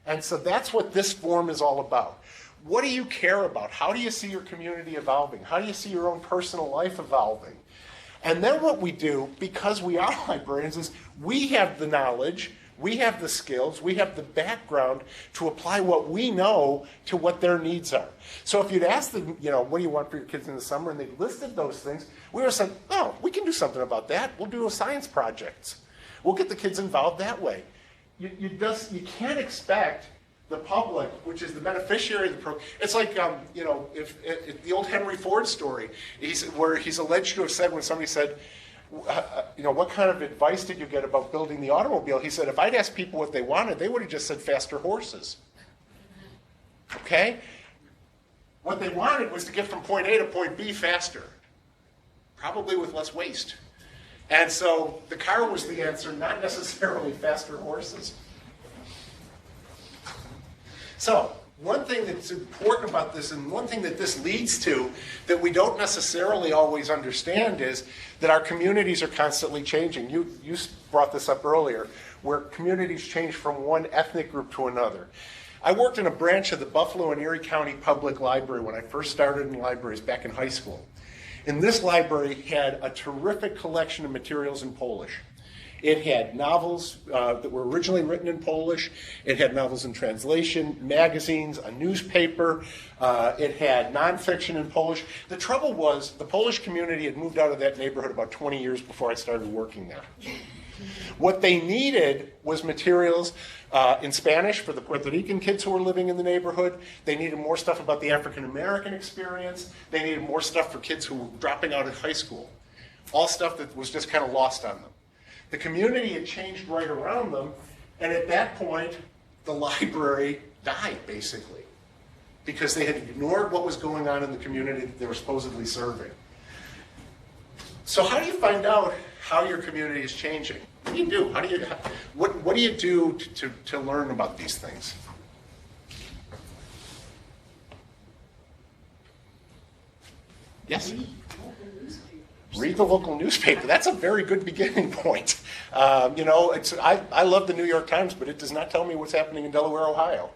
Speaker 1: And so that's what this form is all about. What do you care about? How do you see your community evolving? How do you see your own personal life evolving? And then what we do, because we are librarians, is we have the knowledge, we have the skills, we have the background to apply what we know to what their needs are. So if you'd ask them, what do you want for your kids in the summer, and they listed those things, we would have said, oh, we can do something about that. We'll do science projects. We'll get the kids involved that way. You can't expect the public, which is the beneficiary of the program. It's like, if the old Henry Ford story, where he's alleged to have said, when somebody said, what kind of advice did you get about building the automobile? He said, if I'd asked people what they wanted, they would have just said faster horses. Okay? What they wanted was to get from point A to point B faster, probably with less waste. And so the car was the answer, not necessarily faster horses. So, one thing that's important about this, and one thing that this leads to that we don't necessarily always understand, is that our communities are constantly changing. You brought this up earlier, where communities change from one ethnic group to another. I worked in a branch of the Buffalo and Erie County Public Library when I first started in libraries back in high school. And this library had a terrific collection of materials in Polish. It had novels that were originally written in Polish. It had novels in translation, magazines, a newspaper. It had nonfiction in Polish. The trouble was the Polish community had moved out of that neighborhood about 20 years before I started working there. What they needed was materials in Spanish for the Puerto Rican kids who were living in the neighborhood. They needed more stuff about the African American experience. They needed more stuff for kids who were dropping out of high school. All stuff that was just kind of lost on them. The community had changed right around them, and at that point, the library died, basically, because they had ignored what was going on in the community that they were supposedly serving. So how do you find out how your community is changing? What do you do? What do you do to learn about these things? Yes? Read the local newspaper. That's a very good beginning point. I love the New York Times, but it does not tell me what's happening in Delaware, Ohio.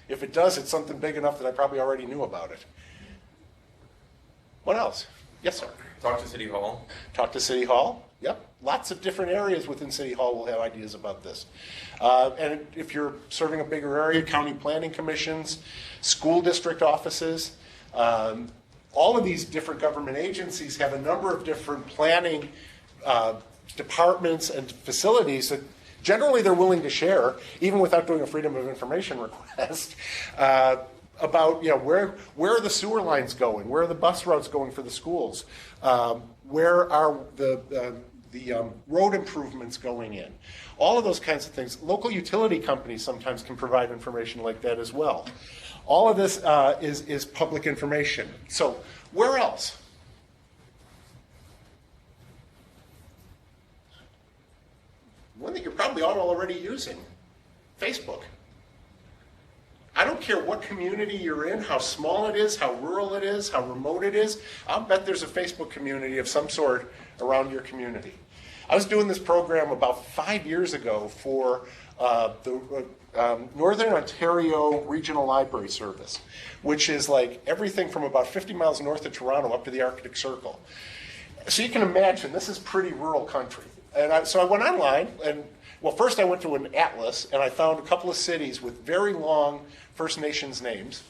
Speaker 1: If it does, it's something big enough that I probably already knew about it. What else? Yes, sir.
Speaker 15: Talk to City Hall.
Speaker 1: Talk to City Hall. Yep. Lots of different areas within City Hall will have ideas about this. And if you're serving a bigger area, county planning commissions, school district offices, all of these different government agencies have a number of different planning departments and facilities that generally they're willing to share, even without doing a Freedom of Information request, about where are the sewer lines going, where are the bus routes going for the schools, where are the road improvements going in, all of those kinds of things. Local utility companies sometimes can provide information like that as well. All of this is public information. So where else? One that you're probably all already using, Facebook. I don't care what community you're in, how small it is, how rural it is, how remote it is. I'll bet there's a Facebook community of some sort around your community. I was doing this program about 5 years ago for the Northern Ontario Regional Library Service, which is like everything from about 50 miles north of Toronto up to the Arctic Circle. So you can imagine, this is pretty rural country. And so I went online, and well, first I went to an atlas, and I found a couple of cities with very long First Nations names,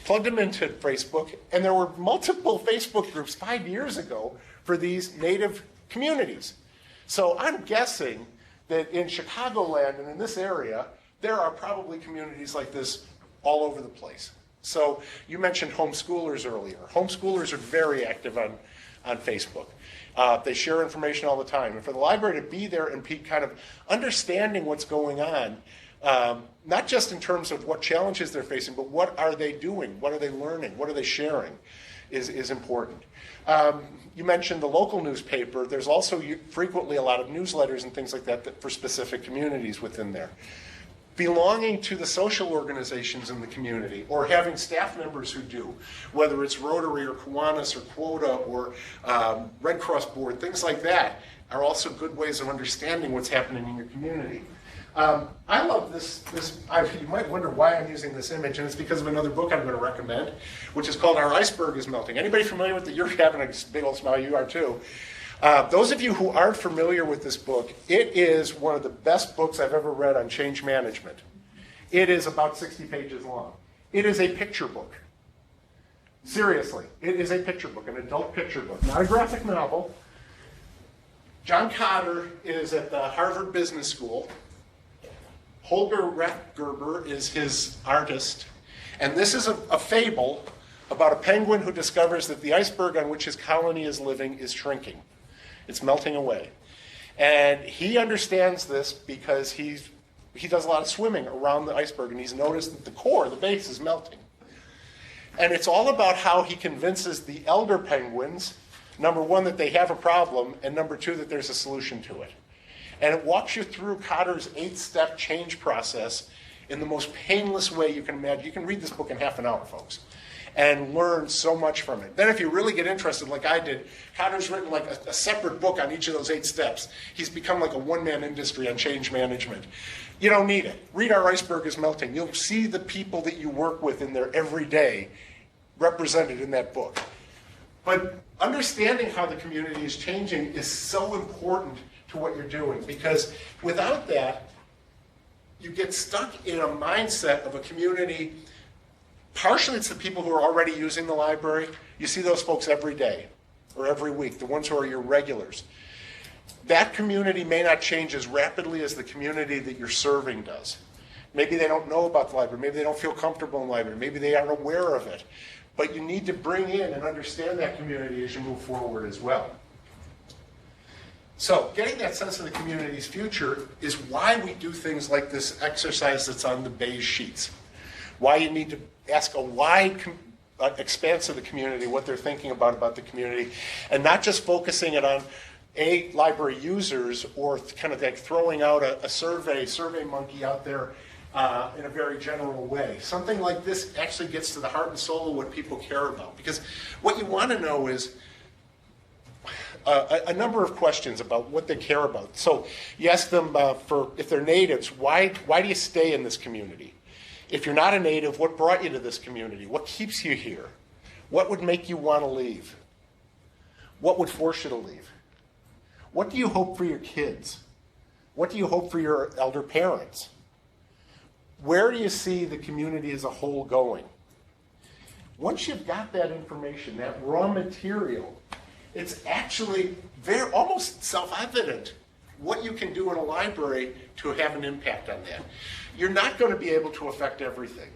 Speaker 1: plugged them into Facebook, and there were multiple Facebook groups 5 years ago for these native communities. So I'm guessing that in Chicagoland and in this area, there are probably communities like this all over the place. So you mentioned homeschoolers earlier. Homeschoolers are very active on Facebook. They share information all the time. And for the library to be there and be kind of understanding what's going on, not just in terms of what challenges they're facing, but what are they doing? What are they learning? What are they sharing is important. You mentioned the local newspaper. There's also frequently a lot of newsletters and things like that for specific communities within there. Belonging to the social organizations in the community, or having staff members who do, whether it's Rotary or Kiwanis or Quota or Red Cross Board, things like that, are also good ways of understanding what's happening in your community. I love this. You might wonder why I'm using this image, and it's because of another book I'm going to recommend, which is called Our Iceberg is Melting. Anybody familiar with it? You're having a big old smile. You are too. Those of you who aren't familiar with this book, it is one of the best books I've ever read on change management. It is about 60 pages long. It is a picture book. Seriously, it is a picture book, an adult picture book, not a graphic novel. John Cotter is at the Harvard Business School. Holger Rathgerber is his artist. And this is a fable about a penguin who discovers that the iceberg on which his colony is living is shrinking. It's melting away. And he understands this because he does a lot of swimming around the iceberg, and he's noticed that the core, the base, is melting. And it's all about how he convinces the elder penguins, number one, that they have a problem, and number two, that there's a solution to it. And it walks you through Cotter's 8-step change process in the most painless way you can imagine. You can read this book in half an hour, folks, and learn so much from it. Then if you really get interested, like I did, Connor's written like a separate book on each of those 8 steps. He's become like a one-man industry on change management. You don't need it. Read Our Iceberg is Melting. You'll see the people that you work with in there every day represented in that book. But understanding how the community is changing is so important to what you're doing, because without that, you get stuck in a mindset of a community. Partially it's the people who are already using the library. You see those folks every day or every week, the ones who are your regulars. That community may not change as rapidly as the community that you're serving does. Maybe they don't know about the library. Maybe they don't feel comfortable in the library. Maybe they aren't aware of it. But you need to bring in and understand that community as you move forward as well. So getting that sense of the community's future is why we do things like this exercise that's on the beige sheets. Why you need to ask a wide expanse of the community, what they're thinking about the community, and not just focusing it on library users or kind of like throwing out a survey monkey out there in a very general way. Something like this actually gets to the heart and soul of what people care about. Because what you want to know is a number of questions about what they care about. So you ask them for if they're natives, why do you stay in this community? If you're not a native, what brought you to this community? What keeps you here? What would make you want to leave? What would force you to leave? What do you hope for your kids? What do you hope for your elder parents? Where do you see the community as a whole going? Once you've got that information, that raw material, it's actually almost self-evident what you can do in a library to have an impact on that. You're not going to be able to affect everything.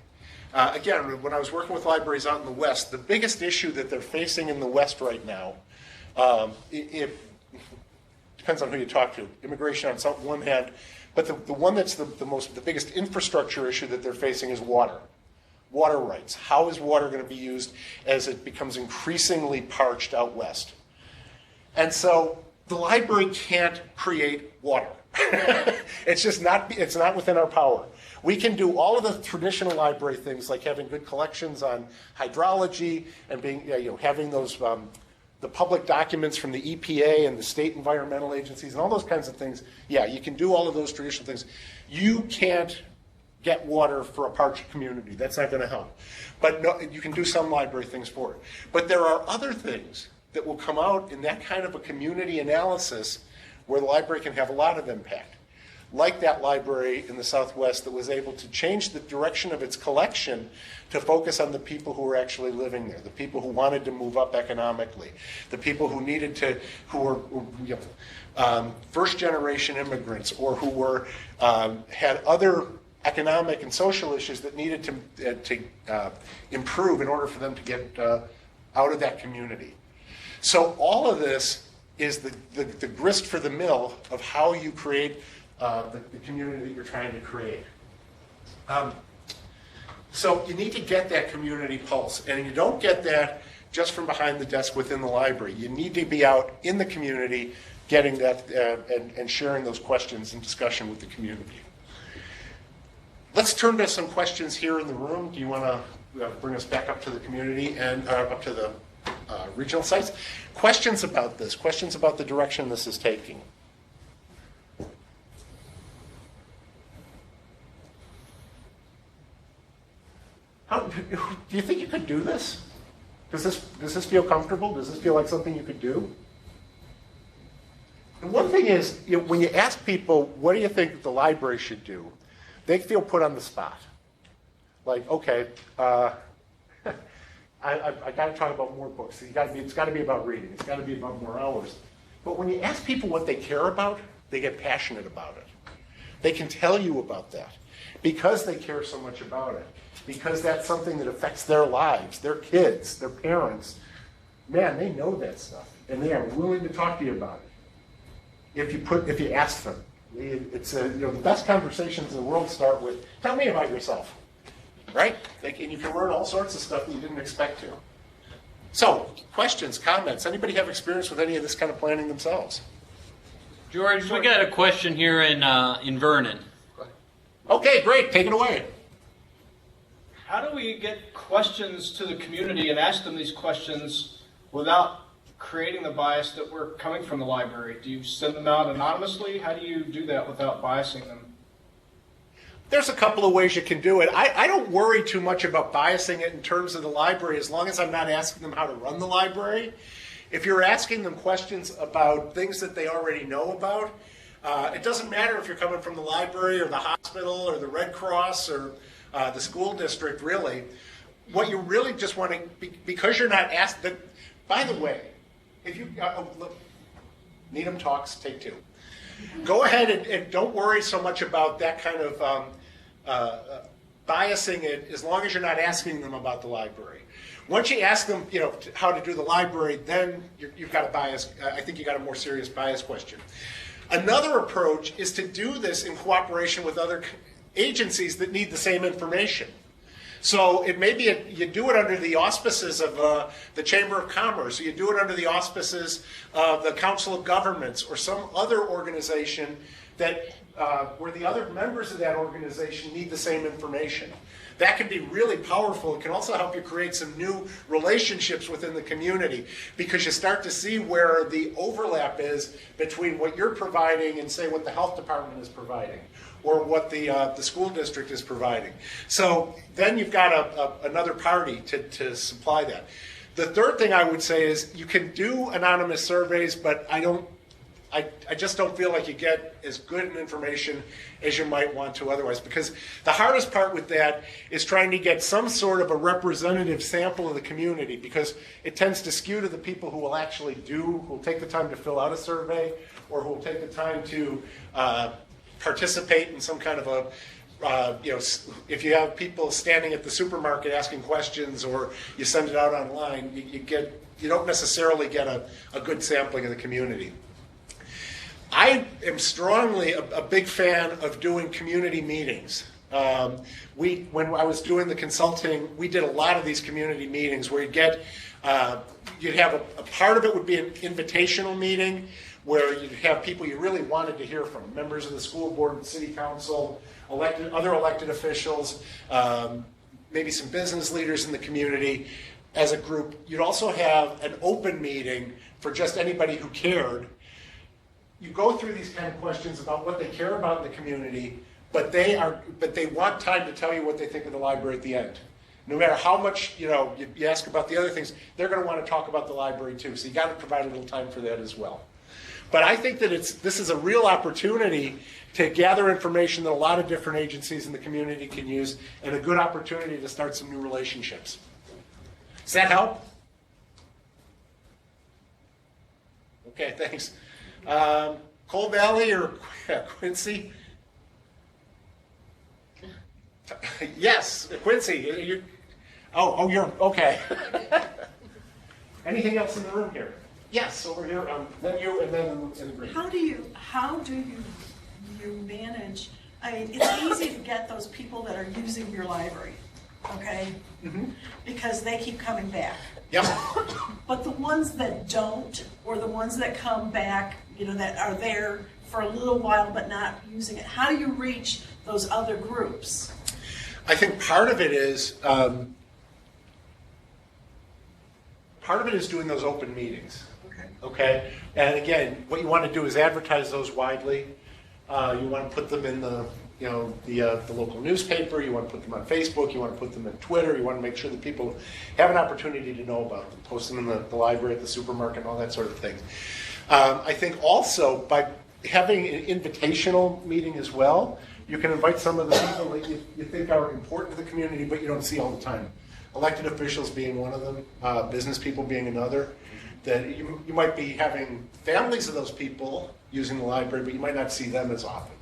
Speaker 1: Again, when I was working with libraries out in the West, the biggest issue that they're facing in the West right now, it depends on who you talk to, immigration on one hand, but the one that's the biggest infrastructure issue that they're facing is water. Water rights. How is water going to be used as it becomes increasingly parched out West? And so the library can't create water. It's not within our power. We can do all of the traditional library things like having good collections on hydrology and having those the public documents from the EPA and the state environmental agencies and all those kinds of things. Yeah, you can do all of those traditional things. You can't get water for a parched community. That's not going to help. But no, you can do some library things for it. But there are other things that will come out in that kind of a community analysis where the library can have a lot of impact. Like that library in the Southwest that was able to change the direction of its collection to focus on the people who were actually living there, the people who wanted to move up economically, the people who needed to, who were first-generation immigrants or who were had other economic and social issues that needed to improve in order for them to get out of that community. So all of this is the grist for the mill of how you create the community that you're trying to create. So you need to get that community pulse, and you don't get that just from behind the desk within the library. You need to be out in the community getting that and sharing those questions and discussion with the community. Let's turn to some questions here in the room. Do you want to bring us back up to the community and up to the regional sites? Questions about this, questions about the direction this is taking. Do you think you could do this? Does this feel comfortable? Does this feel like something you could do? And one thing is, when you ask people, what do you think the library should do? They feel put on the spot. Like, okay, I got to talk about more books. It's got to be about reading. It's got to be about more hours. But when you ask people what they care about, they get passionate about it. They can tell you about that because they care so much about it. Because that's something that affects their lives, their kids, their parents. Man, they know that stuff, and they are willing to talk to you about it. If you ask them, it's the best conversations in the world start with, "Tell me about yourself," right? And you can learn all sorts of stuff that you didn't expect to. So, questions, comments? Anybody have experience with any of this kind of planning themselves?
Speaker 12: George, we got a question here in Vernon.
Speaker 1: Okay, great, take it away.
Speaker 15: How do we get questions to the community and ask them these questions without creating the bias that we're coming from the library? Do you send them out anonymously? How do you do that without biasing them?
Speaker 1: There's a couple of ways you can do it. I don't worry too much about biasing it in terms of the library as long as I'm not asking them how to run the library. If you're asking them questions about things that they already know about, it doesn't matter if you're coming from the library or the hospital or the Red Cross or the school district, really. What you really just want to, because you're not asked, by the way, if you, look, Needham Talks, take 2. Go ahead and don't worry so much about that kind of biasing it as long as you're not asking them about the library. Once you ask them, how to do the library, then you've got a bias. I think you got a more serious bias question. Another approach is to do this in cooperation with other agencies that need the same information. So it may be you do it under the auspices of the Chamber of Commerce, or you do it under the auspices of the Council of Governments, or some other organization that where the other members of that organization need the same information. That can be really powerful. It can also help you create some new relationships within the community, because you start to see where the overlap is between what you're providing and, say, what the health department is providing, or what the school district is providing. So then you've got another party to supply that. The third thing I would say is you can do anonymous surveys, but I just don't feel like you get as good an information as you might want to otherwise, because the hardest part with that is trying to get some sort of a representative sample of the community, because it tends to skew to the people who will take the time to fill out a survey, or who will take the time to participate in some kind of a, if you have people standing at the supermarket asking questions, or you send it out online, you don't necessarily get a good sampling of the community. I am strongly a big fan of doing community meetings. When I was doing the consulting, we did a lot of these community meetings where you'd have a part of it would be an invitational meeting, where you'd have people you really wanted to hear from, members of the school board and city council, other elected officials, maybe some business leaders in the community as a group. You'd also have an open meeting for just anybody who cared. You go through these kind of questions about what they care about in the community, but they want time to tell you what they think of the library at the end. No matter how much you ask about the other things, they're going to want to talk about the library too. So you got to provide a little time for that as well. But I think that this is a real opportunity to gather information that a lot of different agencies in the community can use, and a good opportunity to start some new relationships. Does that help? Okay, thanks. Coal Valley or Quincy? Yes, Quincy. You're okay. Anything else in the room here? Yes, over here. Then you, and then in the green.
Speaker 6: How do you manage? I mean, it's easy to get those people that are using your library, okay? Mm-hmm. Because they keep coming back.
Speaker 1: Yep.
Speaker 6: But the ones that don't, or the ones that come back, that are there for a little while but not using it, how do you reach those other groups?
Speaker 1: I think part of it is doing those open meetings. Okay. And again, what you want to do is advertise those widely. You want to put them in the local newspaper. You want to put them on Facebook. You want to put them on Twitter. You want to make sure that people have an opportunity to know about them. Post them in the library, at the supermarket, and all that sort of thing. I think also by having an invitational meeting as well, you can invite some of the people that you think are important to the community, but you don't see all the time. Elected officials being one of them, business people being another. That you might be having families of those people using the library, but you might not see them as often.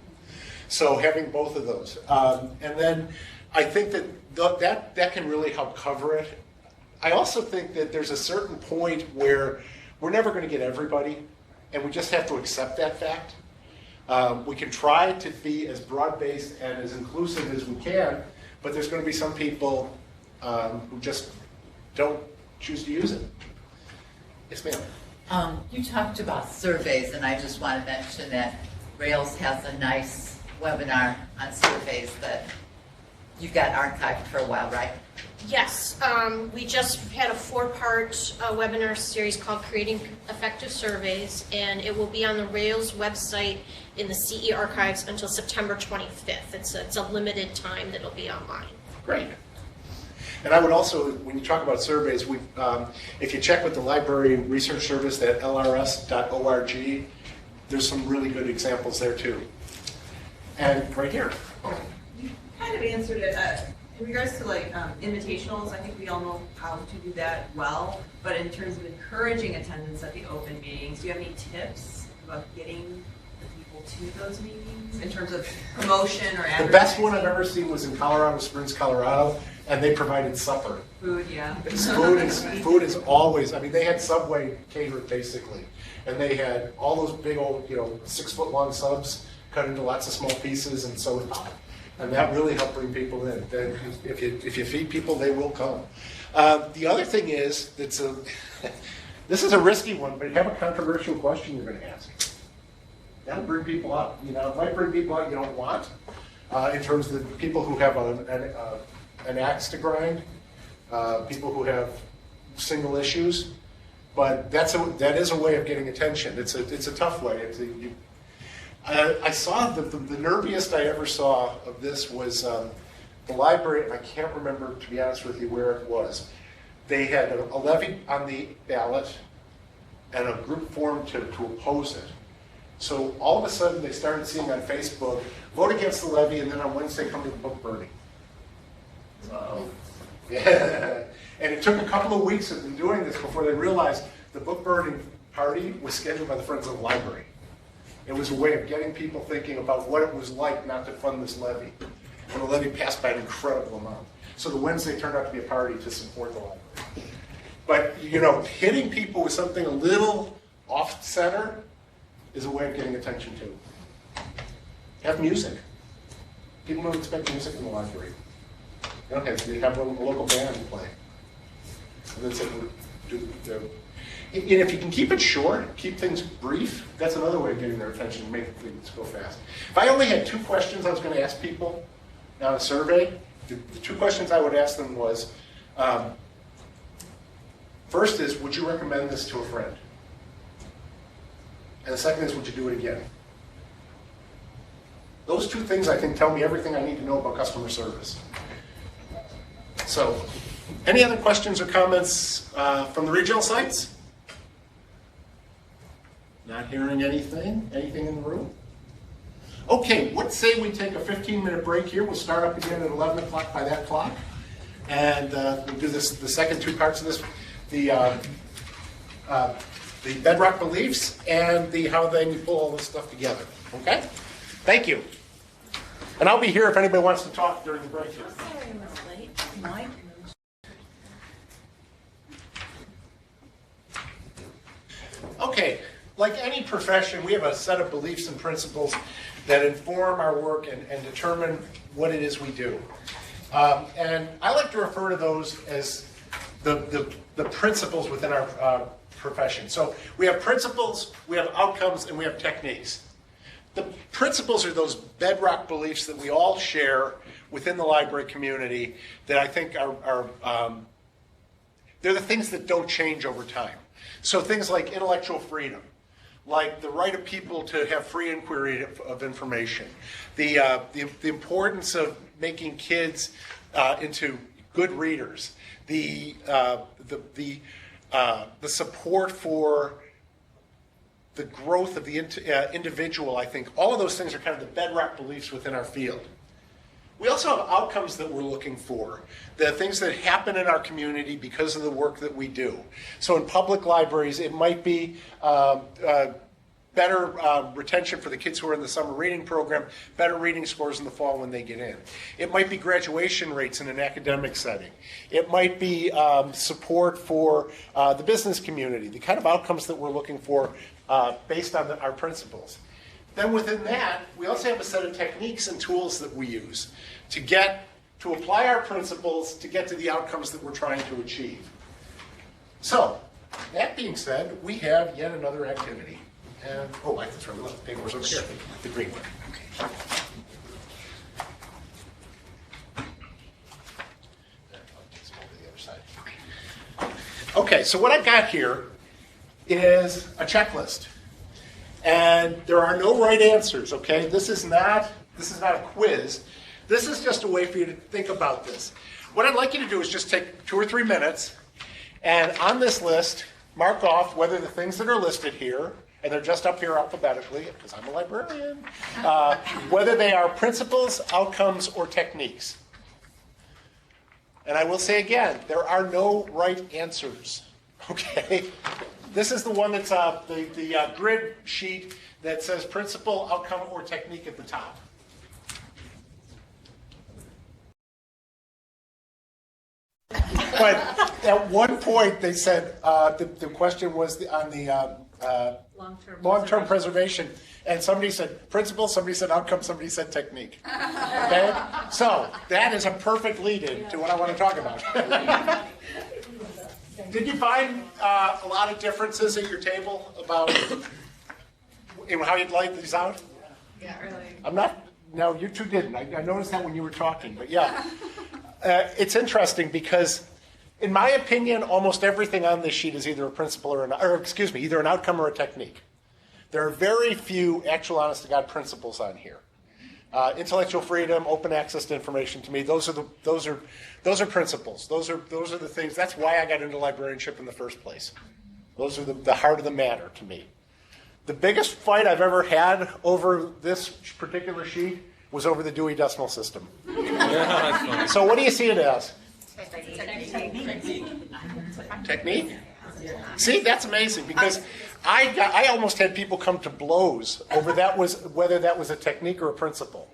Speaker 1: So having both of those. And then I think that can really help cover it. I also think that there's a certain point where we're never going to get everybody, and we just have to accept that fact. We can try to be as broad-based and as inclusive as we can, but there's going to be some people who just don't choose to use it. Yes, ma'am.
Speaker 16: You talked about surveys, and I just want to mention that Rails has a nice webinar on surveys that you've got archived for a while, right?
Speaker 5: Yes, we just had a 4-part webinar series called Creating Effective Surveys, and it will be on the Rails website in the CE archives until September 25th. It's a limited time that it'll be online.
Speaker 1: Great. And I would also, when you talk about surveys, if you check with the Library Research Service at lrs.org, there's some really good examples there too. And right here.
Speaker 17: You kind of answered it. In regards to like invitationals, I think we all know how to do that well. But in terms of encouraging attendance at the open meetings, do you have any tips about getting the people to those meetings in terms of promotion or advertising?
Speaker 1: The best one I've ever seen was in Colorado Springs, Colorado, and they provided supper.
Speaker 17: Food, yeah.
Speaker 1: Food is always, I mean, they had Subway catered basically. And they had all those big old, 6-foot long subs cut into lots of small pieces and so on. And that really helped bring people in. If you feed people, they will come. The other thing is, this is a risky one, but you have a controversial question you're going to ask. That'll bring people out. It might bring people out you don't want, in terms of the people who have an axe to grind, people who have single issues. But that is a way of getting attention. It's a tough way. I saw the nerviest I ever saw of this was the library, and I can't remember, to be honest with you, where it was. They had a levy on the ballot and a group formed to oppose it. So all of a sudden they started seeing on Facebook, vote against the levy, and then on Wednesday come to the book burning. Yeah. And it took a couple of weeks of them doing this before they realized the book burning party was scheduled by the Friends of the Library. It was a way of getting people thinking about what it was like not to fund this levy. And the levy passed by an incredible amount. So the Wednesday turned out to be a party to support the library. But, hitting people with something a little off-center is a way of getting attention too. Have music. People don't expect music in the library. They have a local band play. And then say, and if you can keep it short, keep things brief, that's another way of getting their attention and making things go fast. If I only had 2 questions I was going to ask people on a survey, the 2 questions I would ask them was, first is, would you recommend this to a friend? And the second is, would you do it again? Those 2 things, I think, tell me everything I need to know about customer service. So, any other questions or comments from the regional sites? Not hearing anything? Anything in the room? Okay, let's say we take a 15-minute break here. We'll start up again at 11 o'clock by that clock. And we'll do the second 2 parts of this, the Bedrock beliefs and how then you pull all this stuff together. Okay? Thank you. And I'll be here if anybody wants to talk during the break here. Okay, like any profession, we have a set of beliefs and principles that inform our work and determine what it is we do. And I like to refer to those as the principles within our profession. So we have principles, we have outcomes, and we have techniques. The principles are those bedrock beliefs that we all share within the library community that I think are they're the things that don't change over time. So things like intellectual freedom, like the right of people to have free inquiry of information, the importance of making kids into good readers, the support for the growth of the individual. I think all of those things are kind of the bedrock beliefs within our field. We also have outcomes that we're looking for, the things that happen in our community because of the work that we do. So in public libraries, it might be better retention for the kids who are in the summer reading program, better reading scores in the fall when they get in. It might be graduation rates in an academic setting. It might be support for the business community, the kind of outcomes that we're looking for based on our principles. Then within that, we also have a set of techniques and tools that we use to apply our principles to get to the outcomes that we're trying to achieve. So, that being said, we have yet another activity. And, that's right, the papers over here, the green one. Okay. Okay, so what I've got here is a checklist. And there are no right answers, okay? This is not a quiz. This is just a way for you to think about this. What I'd like you to do is just take 2 or 3 minutes, and on this list, mark off whether the things that are listed here, and they're just up here alphabetically, because I'm a librarian, whether they are principles, outcomes, or techniques. And I will say again, there are no right answers, okay? This is the one that's the grid sheet that says principle, outcome, or technique at the top. But at one point they said the question was on the long-term preservation, and somebody said principle, somebody said outcome, somebody said technique. Okay, so that is a perfect lead-in to what I want to talk about. Did you find a lot of differences at your table about how you'd laid these out?
Speaker 2: Yeah, really.
Speaker 1: I'm not. No, you two didn't. I noticed that when you were talking, but yeah. It's interesting because, in my opinion, almost everything on this sheet is either a principle or either an outcome or a technique. There are very few actual, honest-to-God principles on here. Intellectual freedom, open access to information. To me, those are principles. Those are the things. That's why I got into librarianship in the first place. Those are the heart of the matter to me. The biggest fight I've ever had over this particular sheet was over the Dewey Decimal System. So what do you see it as? Technique? See, that's amazing because I almost had people come to blows over whether that was a technique or a principle.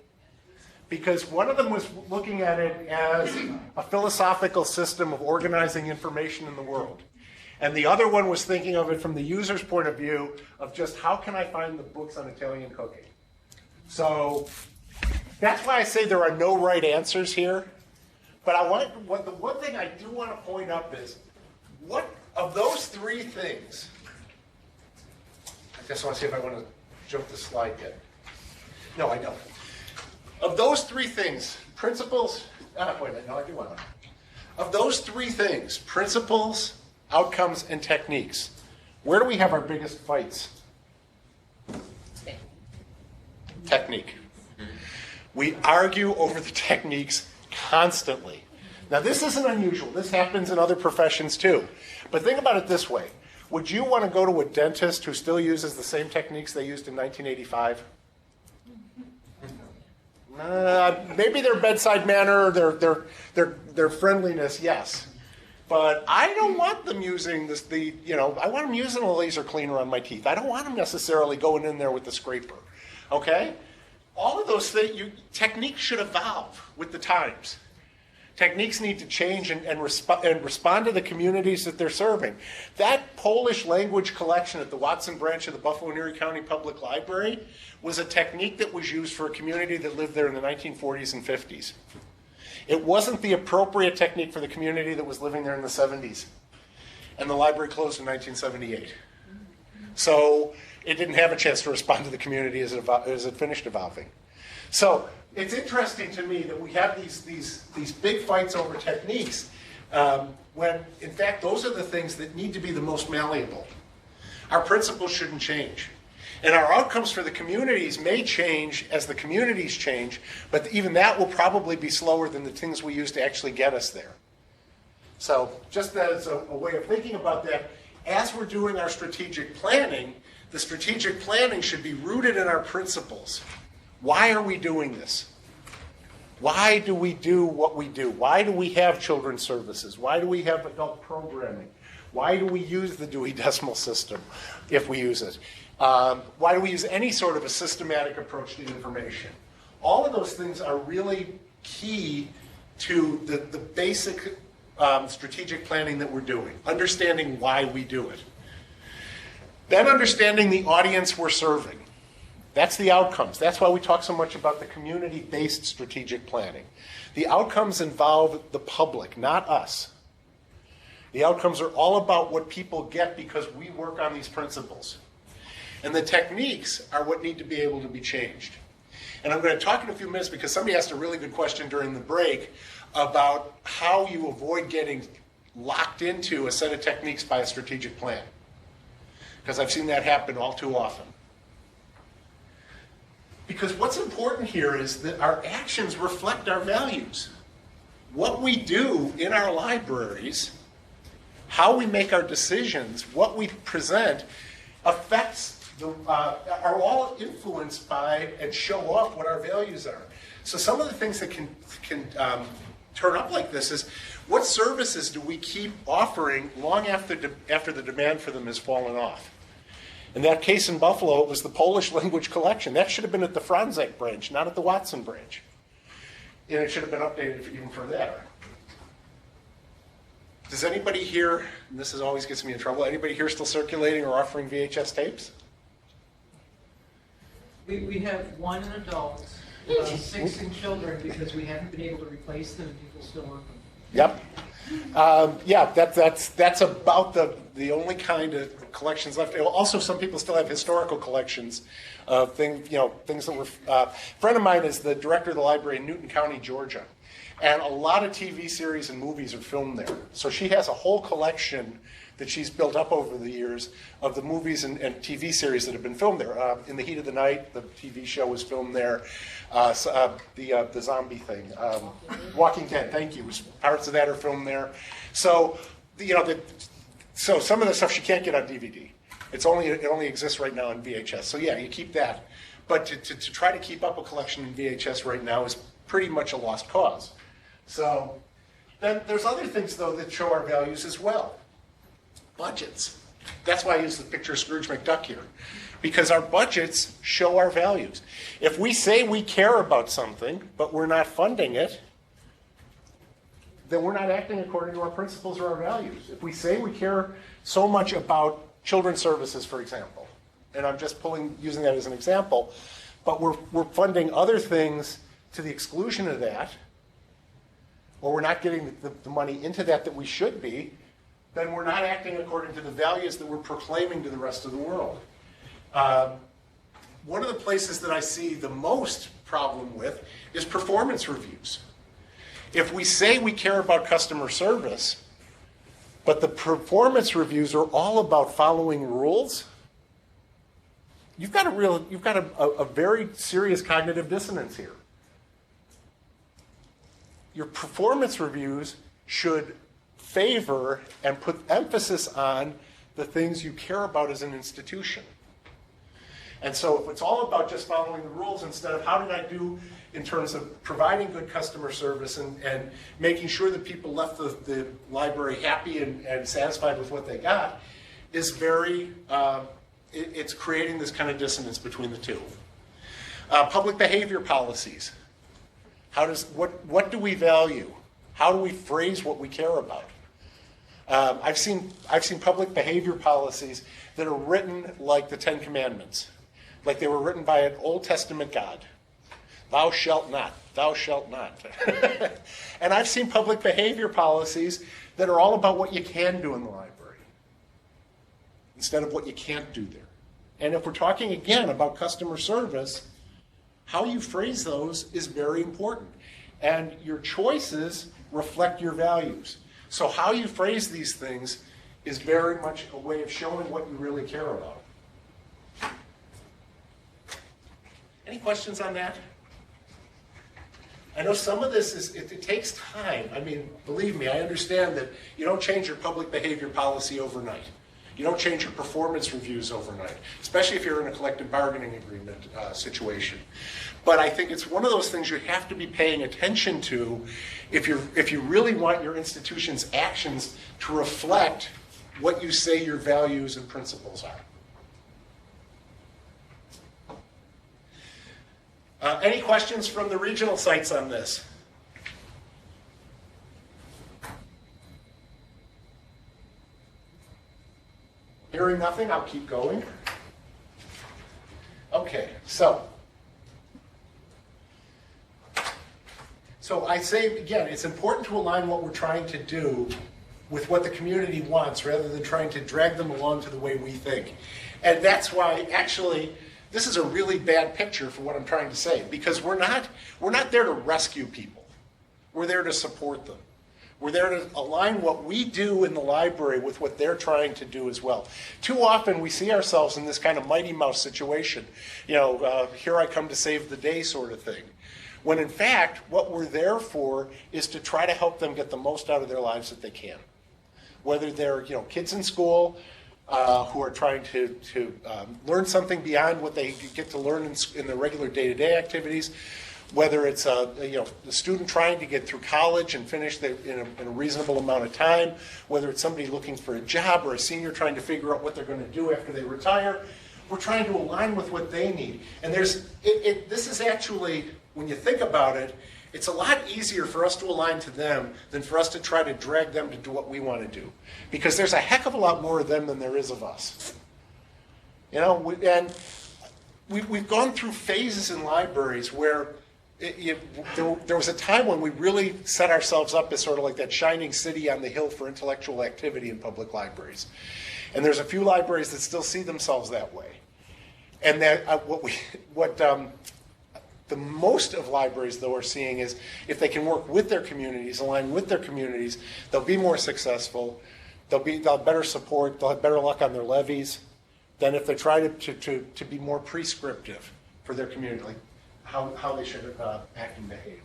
Speaker 1: Because one of them was looking at it as a philosophical system of organizing information in the world. And the other one was thinking of it from the user's point of view of just how can I find the books on Italian cooking. So that's why I say there are no right answers here. But the one thing I do want to point up is, what of those 3 things, I guess I want to see if I want to jump the slide yet. No, I don't. Of those 3 things, principles, wait a minute, no, I do want to. Of those 3 things, principles, outcomes, and techniques, where do we have our biggest fights? Technique. We argue over the techniques constantly. Now, this isn't unusual. This happens in other professions too. But think about it this way. Would you want to go to a dentist who still uses the same techniques they used in 1985? Maybe their bedside manner, their friendliness, yes. But I don't want them using I want them using a laser cleaner on my teeth. I don't want them necessarily going in there with the scraper. Okay? All of those things, techniques should evolve with the times. Techniques need to change and respond to the communities that they're serving. That Polish language collection at the Watson branch of the Buffalo and Erie County Public Library was a technique that was used for a community that lived there in the 1940s and 50s. It wasn't the appropriate technique for the community that was living there in the 70s. And the library closed in 1978. So it didn't have a chance to respond to the community as it finished evolving. So it's interesting to me that we have these big fights over techniques when, in fact, those are the things that need to be the most malleable. Our principles shouldn't change. And our outcomes for the communities may change as the communities change, but even that will probably be slower than the things we use to actually get us there. So just as a way of thinking about that, as we're doing our strategic planning, the strategic planning should be rooted in our principles. Why are we doing this? Why do we do what we do? Why do we have children's services? Why do we have adult programming? Why do we use the Dewey Decimal System if we use it? Why do we use any sort of a systematic approach to information? All of those things are really key to the basic strategic planning that we're doing, understanding why we do it. Then understanding the audience we're serving. That's the outcomes. That's why we talk so much about the community-based strategic planning. The outcomes involve the public, not us. The outcomes are all about what people get because we work on these principles. And the techniques are what need to be able to be changed. And I'm going to talk in a few minutes because somebody asked a really good question during the break about how you avoid getting locked into a set of techniques by a strategic plan. Because I've seen that happen all too often. Because what's important here is that our actions reflect our values. What we do in our libraries, how we make our decisions, what we present, affects are all influenced by and show off what our values are. So some of the things that can turn up like this is, what services do we keep offering long after the demand for them has fallen off? In that case in Buffalo, it was the Polish language collection. That should have been at the Franzek branch, not at the Watson branch. And it should have been updated even for that. Does anybody here, and this always gets me in trouble, anybody here still circulating or offering VHS tapes?
Speaker 18: We have one adult, 6 in children, because we haven't been able to replace them, and people still want them.
Speaker 1: Yep. Yeah, that's about the only kind of collections left. Also, some people still have historical collections of things that were. A friend of mine is the director of the library in Newton County, Georgia, and a lot of TV series and movies are filmed there. So she has a whole collection that she's built up over the years of the movies and TV series that have been filmed there. In the Heat of the Night, the TV show was filmed there. The zombie thing, Walking Dead. Thank you. Parts of that are filmed there. So, so some of the stuff she can't get on DVD. It only exists right now on VHS. So yeah, you keep that. But to try to keep up a collection in VHS right now is pretty much a lost cause. So then there's other things though that show our values as well. Budgets. That's why I use the picture of Scrooge McDuck here. Because our budgets show our values. If we say we care about something, but we're not funding it, then we're not acting according to our principles or our values. If we say we care so much about children's services, for example, and I'm just using that as an example, but we're funding other things to the exclusion of that, or we're not getting the money into that we should be, then we're not acting according to the values that we're proclaiming to the rest of the world. One of the places that I see the most problem with is performance reviews. If we say we care about customer service, but the performance reviews are all about following rules, you've got a very serious cognitive dissonance here. Your performance reviews should favor and put emphasis on the things you care about as an institution. And so if it's all about just following the rules instead of how did I do in terms of providing good customer service and making sure that people left the library happy and satisfied with what they got, is it's creating this kind of dissonance between the two. Public behavior policies. What do we value? How do we phrase what we care about? I've seen public behavior policies that are written like the Ten Commandments, like they were written by an Old Testament God. Thou shalt not, thou shalt not. And I've seen public behavior policies that are all about what you can do in the library instead of what you can't do there. And if we're talking again about customer service, how you phrase those is very important. And your choices reflect your values. So how you phrase these things is very much a way of showing what you really care about. Any questions on that? I know some of this it takes time. I mean, believe me, I understand that you don't change your public behavior policy overnight. You don't change your performance reviews overnight, especially if you're in a collective bargaining agreement situation. But I think it's one of those things you have to be paying attention to if you really want your institution's actions to reflect what you say your values and principles are. Any questions from the regional sites on this? Hearing nothing, I'll keep going. Okay, so I say again, it's important to align what we're trying to do with what the community wants rather than trying to drag them along to the way we think. And that's why actually this is a really bad picture for what I'm trying to say, because we're not there to rescue people. We're there to support them. We're there to align what we do in the library with what they're trying to do as well. Too often we see ourselves in this kind of Mighty Mouse situation, here I come to save the day sort of thing. When in fact, what we're there for is to try to help them get the most out of their lives that they can. Whether they're kids in school who are trying to learn something beyond what they get to learn in their regular day-to-day activities, whether it's the student trying to get through college and finish in a reasonable amount of time, whether it's somebody looking for a job or a senior trying to figure out what they're going to do after they retire, we're trying to align with what they need. And this is actually, when you think about it, it's a lot easier for us to align to them than for us to try to drag them to do what we want to do. Because there's a heck of a lot more of them than there is of us. And we've gone through phases in libraries where there was a time when we really set ourselves up as sort of like that shining city on the hill for intellectual activity in public libraries. And there's a few libraries that still see themselves that way. And that the most of libraries, though, are seeing is if they can work with their communities, align with their communities, they'll be more successful, they'll have better support, they'll have better luck on their levies than if they try to be more prescriptive for their community, like how they should act and behave.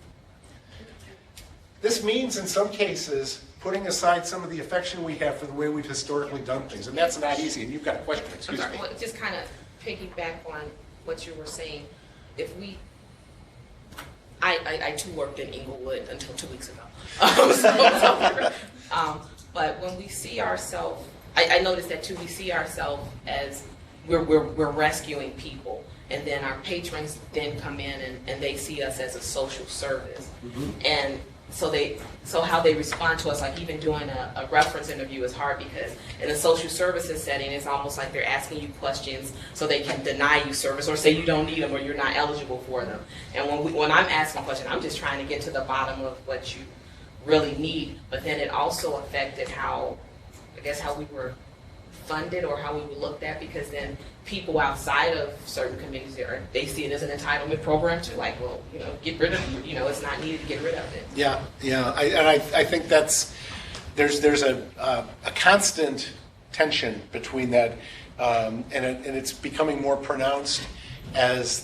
Speaker 1: This means, in some cases, putting aside some of the affection we have for the way we've historically done things, and that's not easy, and you've got a question, excuse me.
Speaker 8: Well, just kind of piggyback on what you were saying. If we I too worked in Inglewood until 2 weeks ago. But when we see ourselves, I noticed that too, we see ourselves as we're rescuing people. And then our patrons then come in and they see us as a social service. Mm-hmm. And so how they respond to us, like even doing a reference interview is hard because in a social services setting, it's almost like they're asking you questions so they can deny you service or say you don't need them or you're not eligible for them. And when I'm asking questions, I'm just trying to get to the bottom of what you really need. But then it also affected how we were funded or how we were looked at, because then people outside of certain communities they see it as an entitlement program too, like, well, get rid of it, it's not needed to get rid of it.
Speaker 1: Yeah. I think there's a constant tension between that, and it's becoming more pronounced as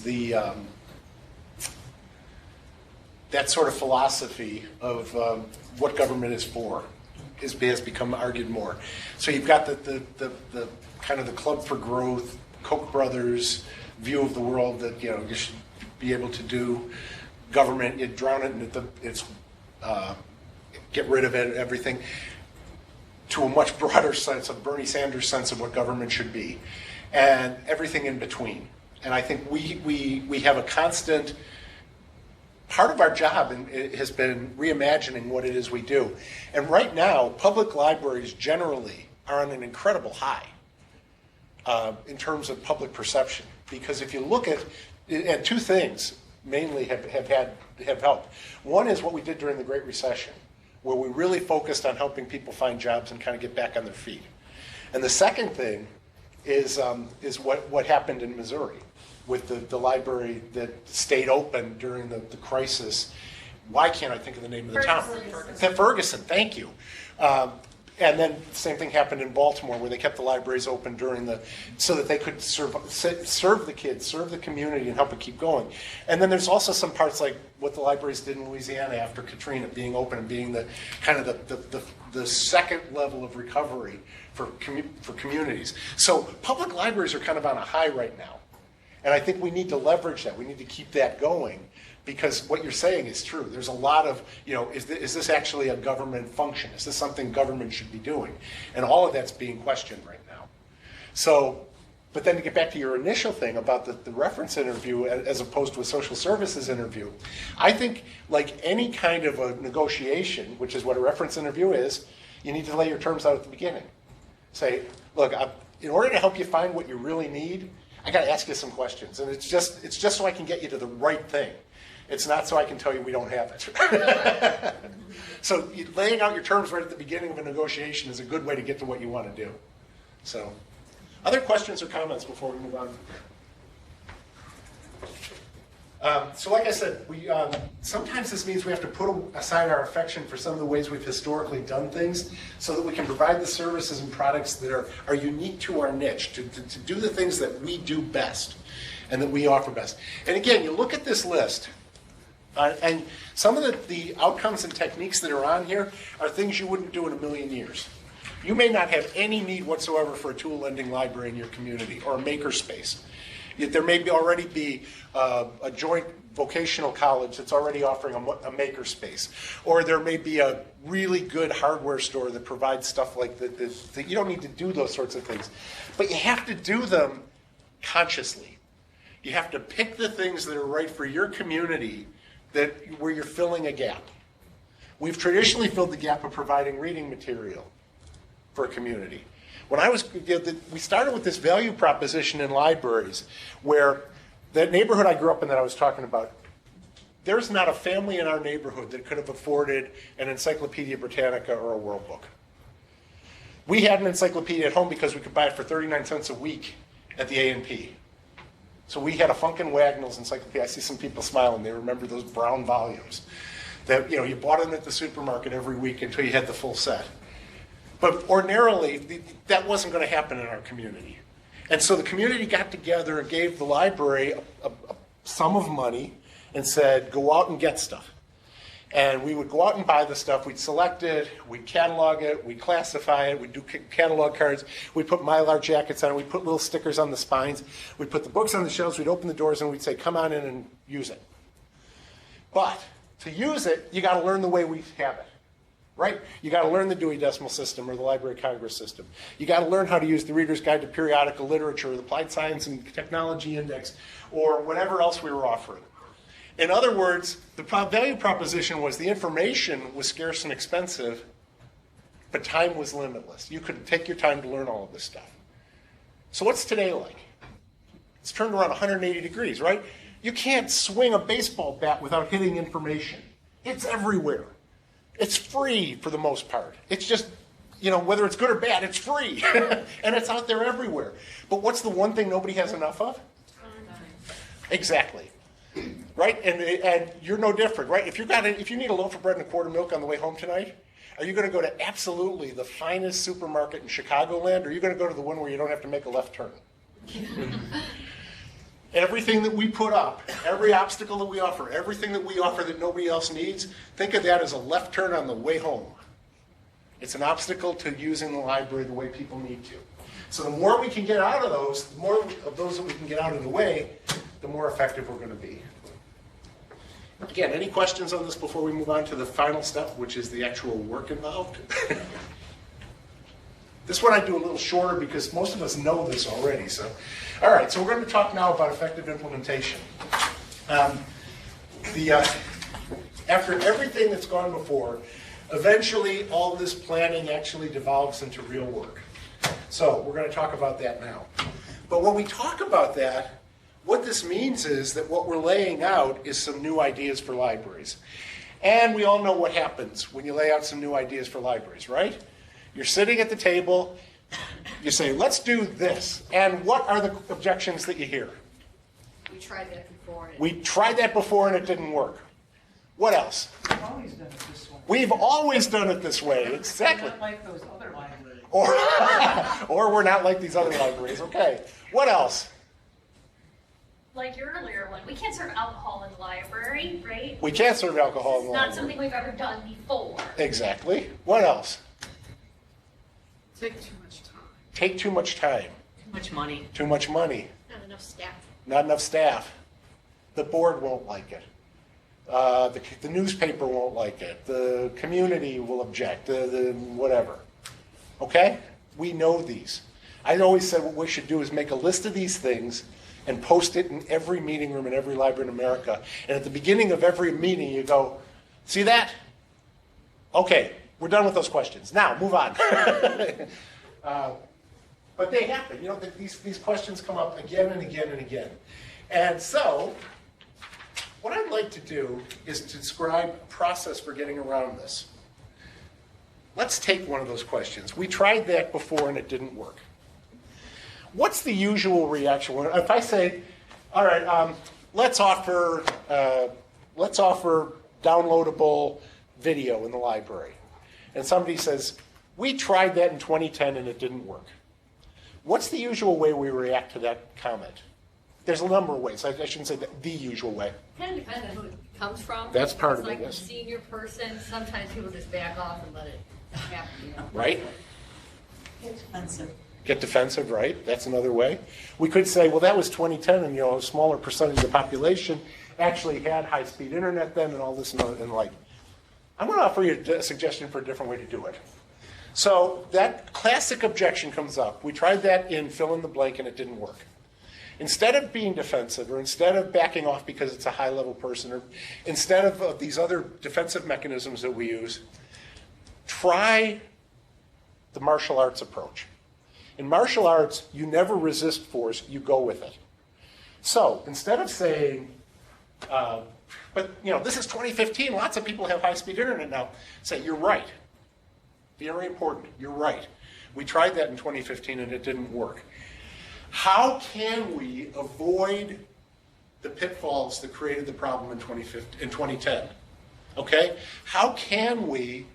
Speaker 1: that sort of philosophy of what government is for has become argued more. So you've got the kind of the Club for Growth, Koch brothers view of the world that you should be able to do government, you drown it in get rid of it, everything, to a much broader sense of Bernie Sanders' sense of what government should be, and everything in between. And I think we have a constant part of our job has been reimagining what it is we do. And right now, public libraries generally are on an incredible high in terms of public perception. Because if you look at two things mainly have helped. One is what we did during the Great Recession, where we really focused on helping people find jobs and kind of get back on their feet. And the second thing is what happened in Missouri, with the library that stayed open during the crisis. Why can't I think of the name of the town? Ferguson, thank you. And then the same thing happened in Baltimore, where they kept the libraries open so that they could serve the kids, serve the community, and help it keep going. And then there's also some parts like what the libraries did in Louisiana after Katrina, being open and being the kind of the second level of recovery for communities. So public libraries are kind of on a high right now. And I think we need to leverage that. We need to keep that going, because what you're saying is true. There's a lot of, is this actually a government function? Is this something government should be doing? And all of that's being questioned right now. So, but then to get back to your initial thing about the reference interview as opposed to a social services interview, I think like any kind of a negotiation, which is what a reference interview is, you need to lay your terms out at the beginning. Say, look, in order to help you find what you really need, I got to ask you some questions, and it's just so I can get you to the right thing. It's not so I can tell you we don't have it. So laying out your terms right at the beginning of a negotiation is a good way to get to what you want to do. So, other questions or comments before we move on? So like I said, we sometimes this means we have to put aside our affection for some of the ways we've historically done things so that we can provide the services and products that are unique to our niche, to do the things that we do best and that we offer best. And again, you look at this list, and some of the outcomes and techniques that are on here are things you wouldn't do in a million years. You may not have any need whatsoever for a tool lending library in your community or a makerspace. There may already be a joint vocational college that's already offering a makerspace. Or there may be a really good hardware store that provides stuff like that. You don't need to do those sorts of things. But you have to do them consciously. You have to pick the things that are right for your community where you're filling a gap. We've traditionally filled the gap of providing reading material for a community. When we started with this value proposition in libraries, where that neighborhood I grew up in that I was talking about, there's not a family in our neighborhood that could have afforded an Encyclopedia Britannica or a World Book. We had an encyclopedia at home because we could buy it for 39 cents a week at the A&P. So we had a Funkin' Wagnalls encyclopedia. I see some people smiling. They remember those brown volumes that you bought them at the supermarket every week until you had the full set. But ordinarily, that wasn't going to happen in our community. And so the community got together and gave the library a sum of money and said, go out and get stuff. And we would go out and buy the stuff. We'd select it, we'd catalog it, we'd classify it, we'd do catalog cards, we'd put Mylar jackets on it, we'd put little stickers on the spines, we'd put the books on the shelves, we'd open the doors, and we'd say, come on in and use it. But to use it, you got to learn the way we have it. Right? You got to learn the Dewey Decimal System or the Library of Congress system. You got to learn how to use the Reader's Guide to Periodical Literature, or the Applied Science and Technology Index, or whatever else we were offering. In other words, the value proposition was the information was scarce and expensive, but time was limitless. You could take your time to learn all of this stuff. So what's today like? It's turned around 180 degrees, right? You can't swing a baseball bat without hitting information. It's everywhere. It's free for the most part. It's just, whether it's good or bad, it's free. And it's out there everywhere. But what's the one thing nobody has enough of? Exactly. Right? And you're no different, right? If you need a loaf of bread and a quart of milk on the way home tonight, are you going to go to absolutely the finest supermarket in Chicagoland, or are you going to go to the one where you don't have to make a left turn? Everything that we put up, every obstacle that we offer, everything that we offer that nobody else needs, think of that as a left turn on the way home. It's an obstacle to using the library the way people need to. So the more we can get out of those, the more of those that we can get out of the way, the more effective we're going to be. Again, any questions on this before we move on to the final step, which is the actual work involved? This one I do a little shorter because most of us know this already. So, all right, so we're going to talk now about effective implementation. After everything that's gone before, eventually all this planning actually devolves into real work. So we're going to talk about that now. But when we talk about that, what this means is that what we're laying out is some new ideas for libraries. And we all know what happens when you lay out some new ideas for libraries, right? You're sitting at the table, you say, let's do this. And what are the objections that you hear?
Speaker 14: We tried that before.
Speaker 1: We tried that before and it didn't work. What else?
Speaker 18: We've always done it this way.
Speaker 1: We've always done it this way, exactly.
Speaker 18: Not like those other libraries.
Speaker 1: Or we're not like these other libraries, okay. What else?
Speaker 9: Like your earlier one, we can't serve alcohol in the library, right?
Speaker 1: We can't serve alcohol in the
Speaker 9: It's not
Speaker 1: library.
Speaker 9: something we've ever done before.
Speaker 1: Exactly. What else?
Speaker 13: Take too much time.
Speaker 1: Take too much time.
Speaker 3: Too much money.
Speaker 1: Too much money.
Speaker 5: Not enough staff.
Speaker 1: Not enough staff. The board won't like it. The newspaper won't like it. The community will object. The whatever. Okay? We know these. I always said what we should do is make a list of these things and post it in every meeting room in every library in America. And at the beginning of every meeting, you go, see that? Okay, we're done with those questions. Now, move on. But they happen. These questions come up again and again and again. And so, what I'd like to do is to describe a process for getting around this. Let's take one of those questions. We tried that before and it didn't work. What's the usual reaction? If I say, all right, let's offer downloadable video in the library. And somebody says, we tried that in 2010 and it didn't work. What's the usual way we react to that comment? There's a number of ways. I shouldn't say the usual way.
Speaker 19: Kind of depends on who it comes from.
Speaker 1: That's part of it,
Speaker 19: Like
Speaker 1: yes.
Speaker 19: a senior person, sometimes people just back off and let it happen, you know.
Speaker 1: Right?
Speaker 6: Get defensive.
Speaker 1: Get defensive, right? That's another way. We could say, well, that was 2010, and a smaller percentage of the population actually had high-speed internet then, and all this and like. I'm going to offer you a suggestion for a different way to do it. So that classic objection comes up. We tried that in fill in the blank, and it didn't work. Instead of being defensive, or instead of backing off because it's a high-level person, or instead of these other defensive mechanisms that we use, try the martial arts approach. In martial arts, you never resist force, you go with it. So instead of saying, but this is 2015, lots of people have high-speed internet now, say, you're right. Very important, you're right. We tried that in 2015 and it didn't work. How can we avoid the pitfalls that created the problem in 2010? Okay? How can we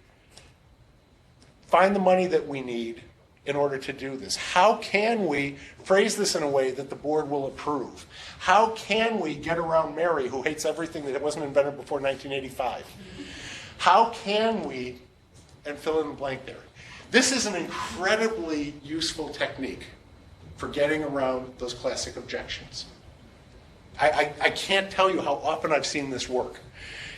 Speaker 1: find the money that we need in order to do this? How can we phrase this in a way that the board will approve? How can we get around Mary, who hates everything that wasn't invented before 1985? How can we, and fill in the blank there. This is an incredibly useful technique for getting around those classic objections. I can't tell you how often I've seen this work.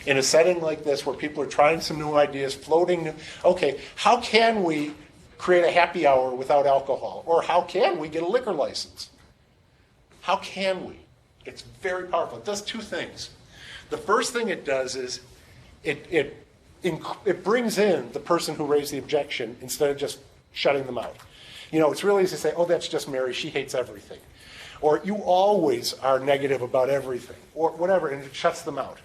Speaker 1: In a setting like this where people are trying some new ideas, floating, okay, how can we create a happy hour without alcohol? Or how can we get a liquor license? How can we? It's very powerful. It does two things. The first thing it does is it brings in the person who raised the objection instead of just shutting them out. It's really easy to say, oh, that's just Mary, she hates everything. Or you always are negative about everything, or whatever, and it shuts them out.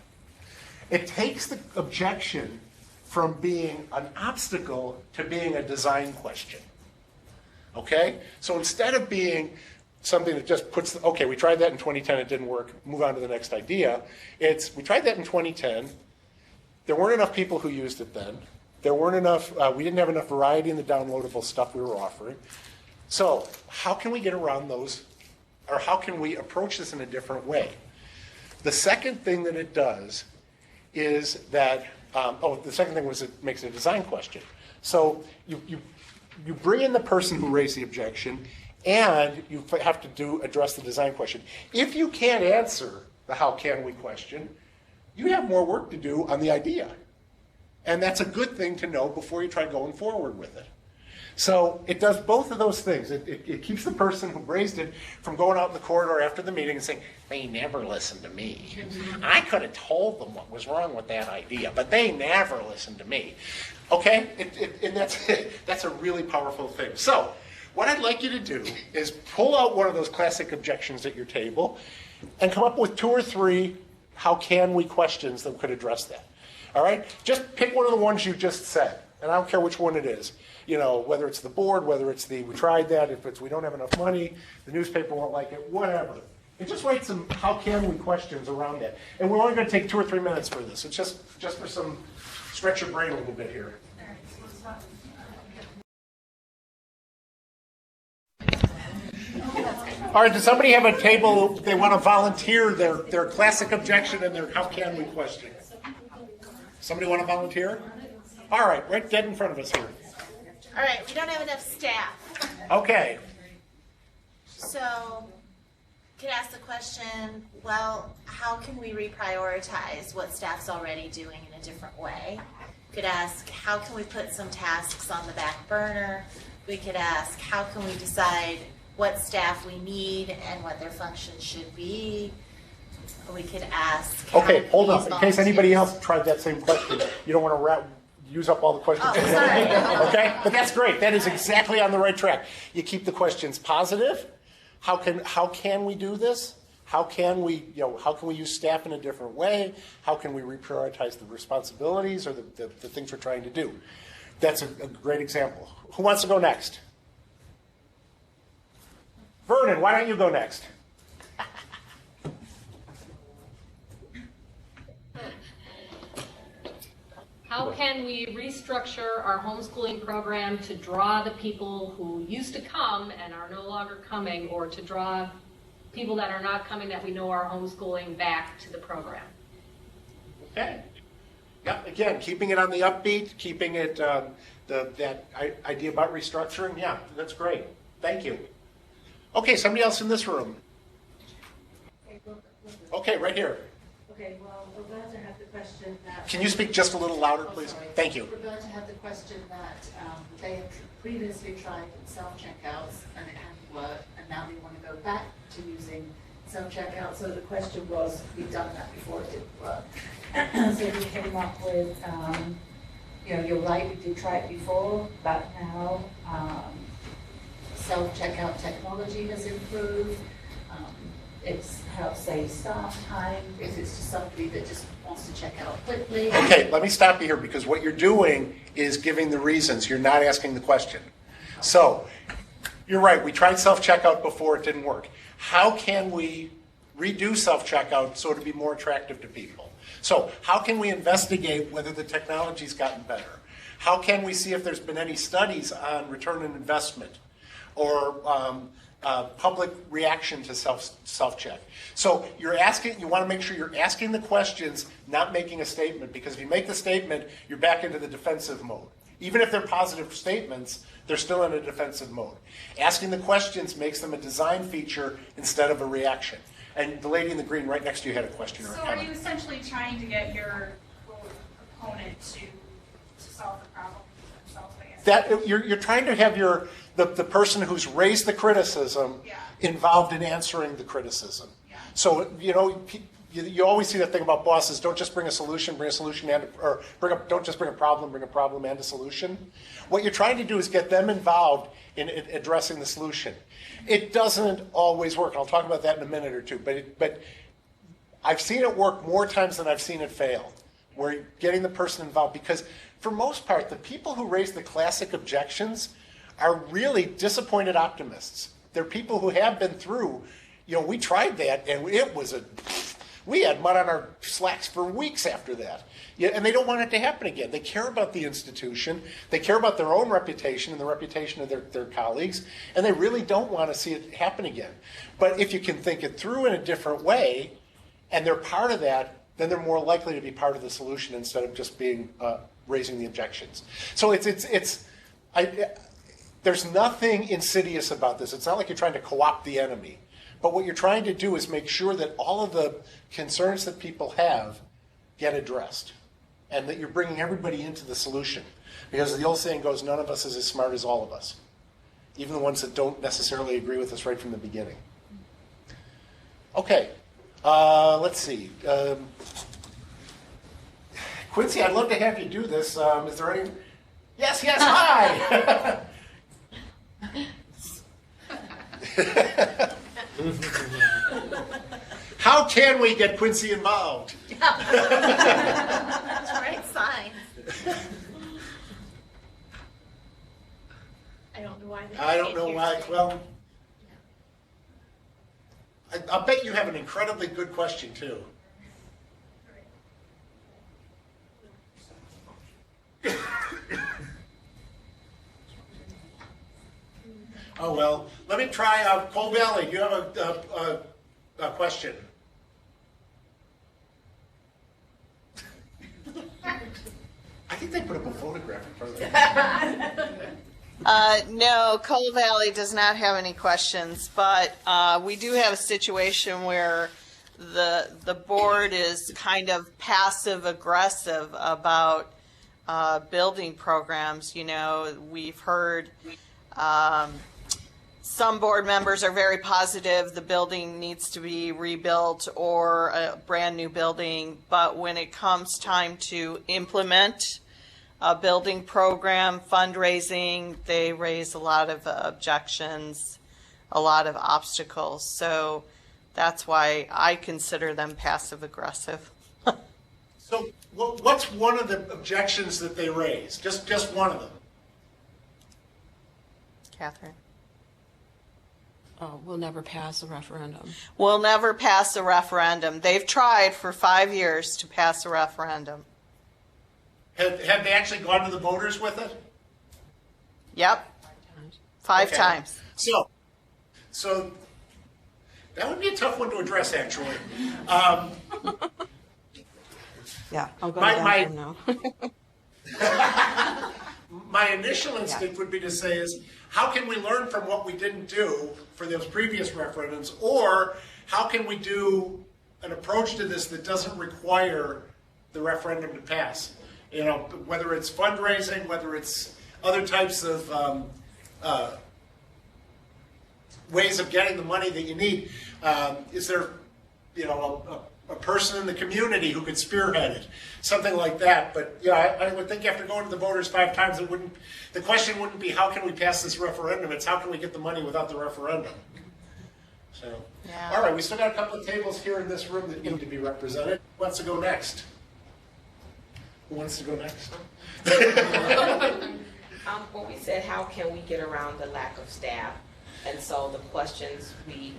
Speaker 1: It takes the objection from being an obstacle to being a design question. Okay? So instead of being something that just puts, okay, we tried that in 2010, it didn't work, move on to the next idea, it's, we tried that in 2010, there weren't enough people who used it then. There weren't enough, we didn't have enough variety in the downloadable stuff we were offering. So how can we get around those, or how can we approach this in a different way? The second thing that it does is that, the second thing was it makes it a design question. So you bring in the person who raised the objection, and you have to address the design question. If you can't answer the how can we question, you have more work to do on the idea. And that's a good thing to know before you try going forward with it. So it does both of those things. It keeps the person who raised it from going out in the corridor after the meeting and saying, they never listened to me. I could have told them what was wrong with that idea, but they never listened to me. Okay? And that's a really powerful thing. So what I'd like you to do is pull out one of those classic objections at your table and come up with 2 or 3 how can we questions that could address that. All right? Just pick one of the ones you just said, and I don't care which one it is. Whether it's the board, whether it's we tried that, if it's we don't have enough money, the newspaper won't like it, whatever. And just write some how can we questions around that. And we're only going to take 2 or 3 minutes for this. It's just for some stretch your brain a little bit here. All right, does somebody have a table they want to volunteer their classic objection and their how can we question? Somebody want to volunteer? All right, right dead in front of us here.
Speaker 11: All right, we don't have enough staff.
Speaker 1: Okay.
Speaker 11: So, could ask the question, well, how can we reprioritize what staff's already doing in a different way? Could ask, how can we put some tasks on the back burner? We could ask, how can we decide what staff we need and what their functions should be? We could ask.
Speaker 1: Okay, hold up. In case anybody else tried that same question, you don't want to use up all the questions.
Speaker 11: Oh, sorry.
Speaker 1: Okay, but that's great. That is exactly on the right track. You keep the questions positive. How can we do this? How can we use staff in a different way? How can we reprioritize the responsibilities or the things we're trying to do? That's a great example. Who wants to go next? Vernon, why don't you go next?
Speaker 20: How can we restructure our homeschooling program to draw the people who used to come and are no longer coming, or to draw people that are not coming that we know are homeschooling back to the program?
Speaker 1: Okay. Yeah, again, keeping it on the upbeat, keeping it, that idea about restructuring, yeah, that's great. Thank you. Okay, somebody else in this room. Okay, right here.
Speaker 21: Okay, well, we're glad to have the question that...
Speaker 1: Can you speak just a little louder, please? Thank you.
Speaker 21: We're glad to have the question that they had previously tried self-checkouts and it hadn't worked, and now they want to go back to using self-checkout. So the question was, we've done that before, it didn't work. So we came up with, you're right, we did try it before, but now self-checkout technology has improved. It's helps save staff time if it's just somebody that just wants to check out quickly.
Speaker 1: Okay, let me stop you here, because what you're doing is giving the reasons. You're not asking the question. So, you're right, we tried self-checkout before, it didn't work. How can we redo self-checkout so it'll be more attractive to people? So, how can we investigate whether the technology's gotten better? How can we see if there's been any studies on return on investment or public reaction to self-check? So you want to make sure you're asking the questions, not making a statement, because if you make the statement, you're back into the defensive mode. Even if they're positive statements, they're still in a defensive mode. Asking the questions makes them a design feature instead of a reaction. And the lady in the green right next to you had a question or a
Speaker 22: So
Speaker 1: comment.
Speaker 22: are you essentially trying to get your opponent to solve the problem themselves, I guess?
Speaker 1: That you're trying to have the person who's raised the criticism involved in answering the criticism. So you always see that thing about bosses: don't just bring a solution, bring a solution, don't just bring a problem and a solution. What you're trying to do is get them involved in addressing the solution. It doesn't always work. I'll talk about that in a minute or two. But I've seen it work more times than I've seen it fail, where you're getting the person involved, because for most part, the people who raise the classic objections are really disappointed optimists. They're people who have been through, we tried that and we had mud on our slacks for weeks after that. And they don't want it to happen again. They care about the institution, they care about their own reputation and the reputation of their colleagues, and they really don't want to see it happen again. But if you can think it through in a different way, and they're part of that, then they're more likely to be part of the solution instead of just being raising the objections. So there's nothing insidious about this. It's not like you're trying to co-opt the enemy. But what you're trying to do is make sure that all of the concerns that people have get addressed, and that you're bringing everybody into the solution. Because the old saying goes, none of us is as smart as all of us, even the ones that don't necessarily agree with us right from the beginning. Okay, let's see. Quincy, I'd love to have you do this. Is there any? Yes, hi. How can we get Quincy involved?
Speaker 11: That's right, signs. I don't know why.
Speaker 1: I don't know why. Well, I'll bet you have an incredibly good question too. Oh, well, let me try Coal Valley. Do you have a question? I think they put up a photograph in front of it.
Speaker 7: No, Coal Valley does not have any questions, but we do have a situation where the board is kind of passive aggressive about building programs. We've heard some board members are very positive the building needs to be rebuilt or a brand new building, but when it comes time to implement a building program, fundraising, they raise a lot of objections, a lot of obstacles. So that's why I consider them passive aggressive.
Speaker 1: So what's one of the objections that they raise? Just one of them.
Speaker 7: Catherine?
Speaker 23: We'll never pass a referendum.
Speaker 7: We'll never pass a referendum. They've tried for 5 years to pass a referendum.
Speaker 1: Have they actually gone to the voters with it?
Speaker 7: Yep. 5
Speaker 1: Okay.
Speaker 7: times.
Speaker 1: So that would be a tough one to address, actually.
Speaker 23: Yeah, I'll go
Speaker 1: My-
Speaker 23: to
Speaker 1: my-
Speaker 23: that one now.
Speaker 1: My initial instinct would be to say is, how can we learn from what we didn't do for those previous referendums, or how can we do an approach to this that doesn't require the referendum to pass? You know, whether it's fundraising, whether it's other types of ways of getting the money that you need. Is there, you know, a person in the community who could spearhead it, something like that? But yeah, I would think after going to the voters 5 times, the question wouldn't be how can we pass this referendum? It's how can we get the money without the referendum? So,
Speaker 7: Yeah.
Speaker 1: all right, we still got a couple of tables here in this room that need to be represented. Who wants to go next? Who wants to go next?
Speaker 8: Well, we said, how can we get around the lack of staff? And so the questions we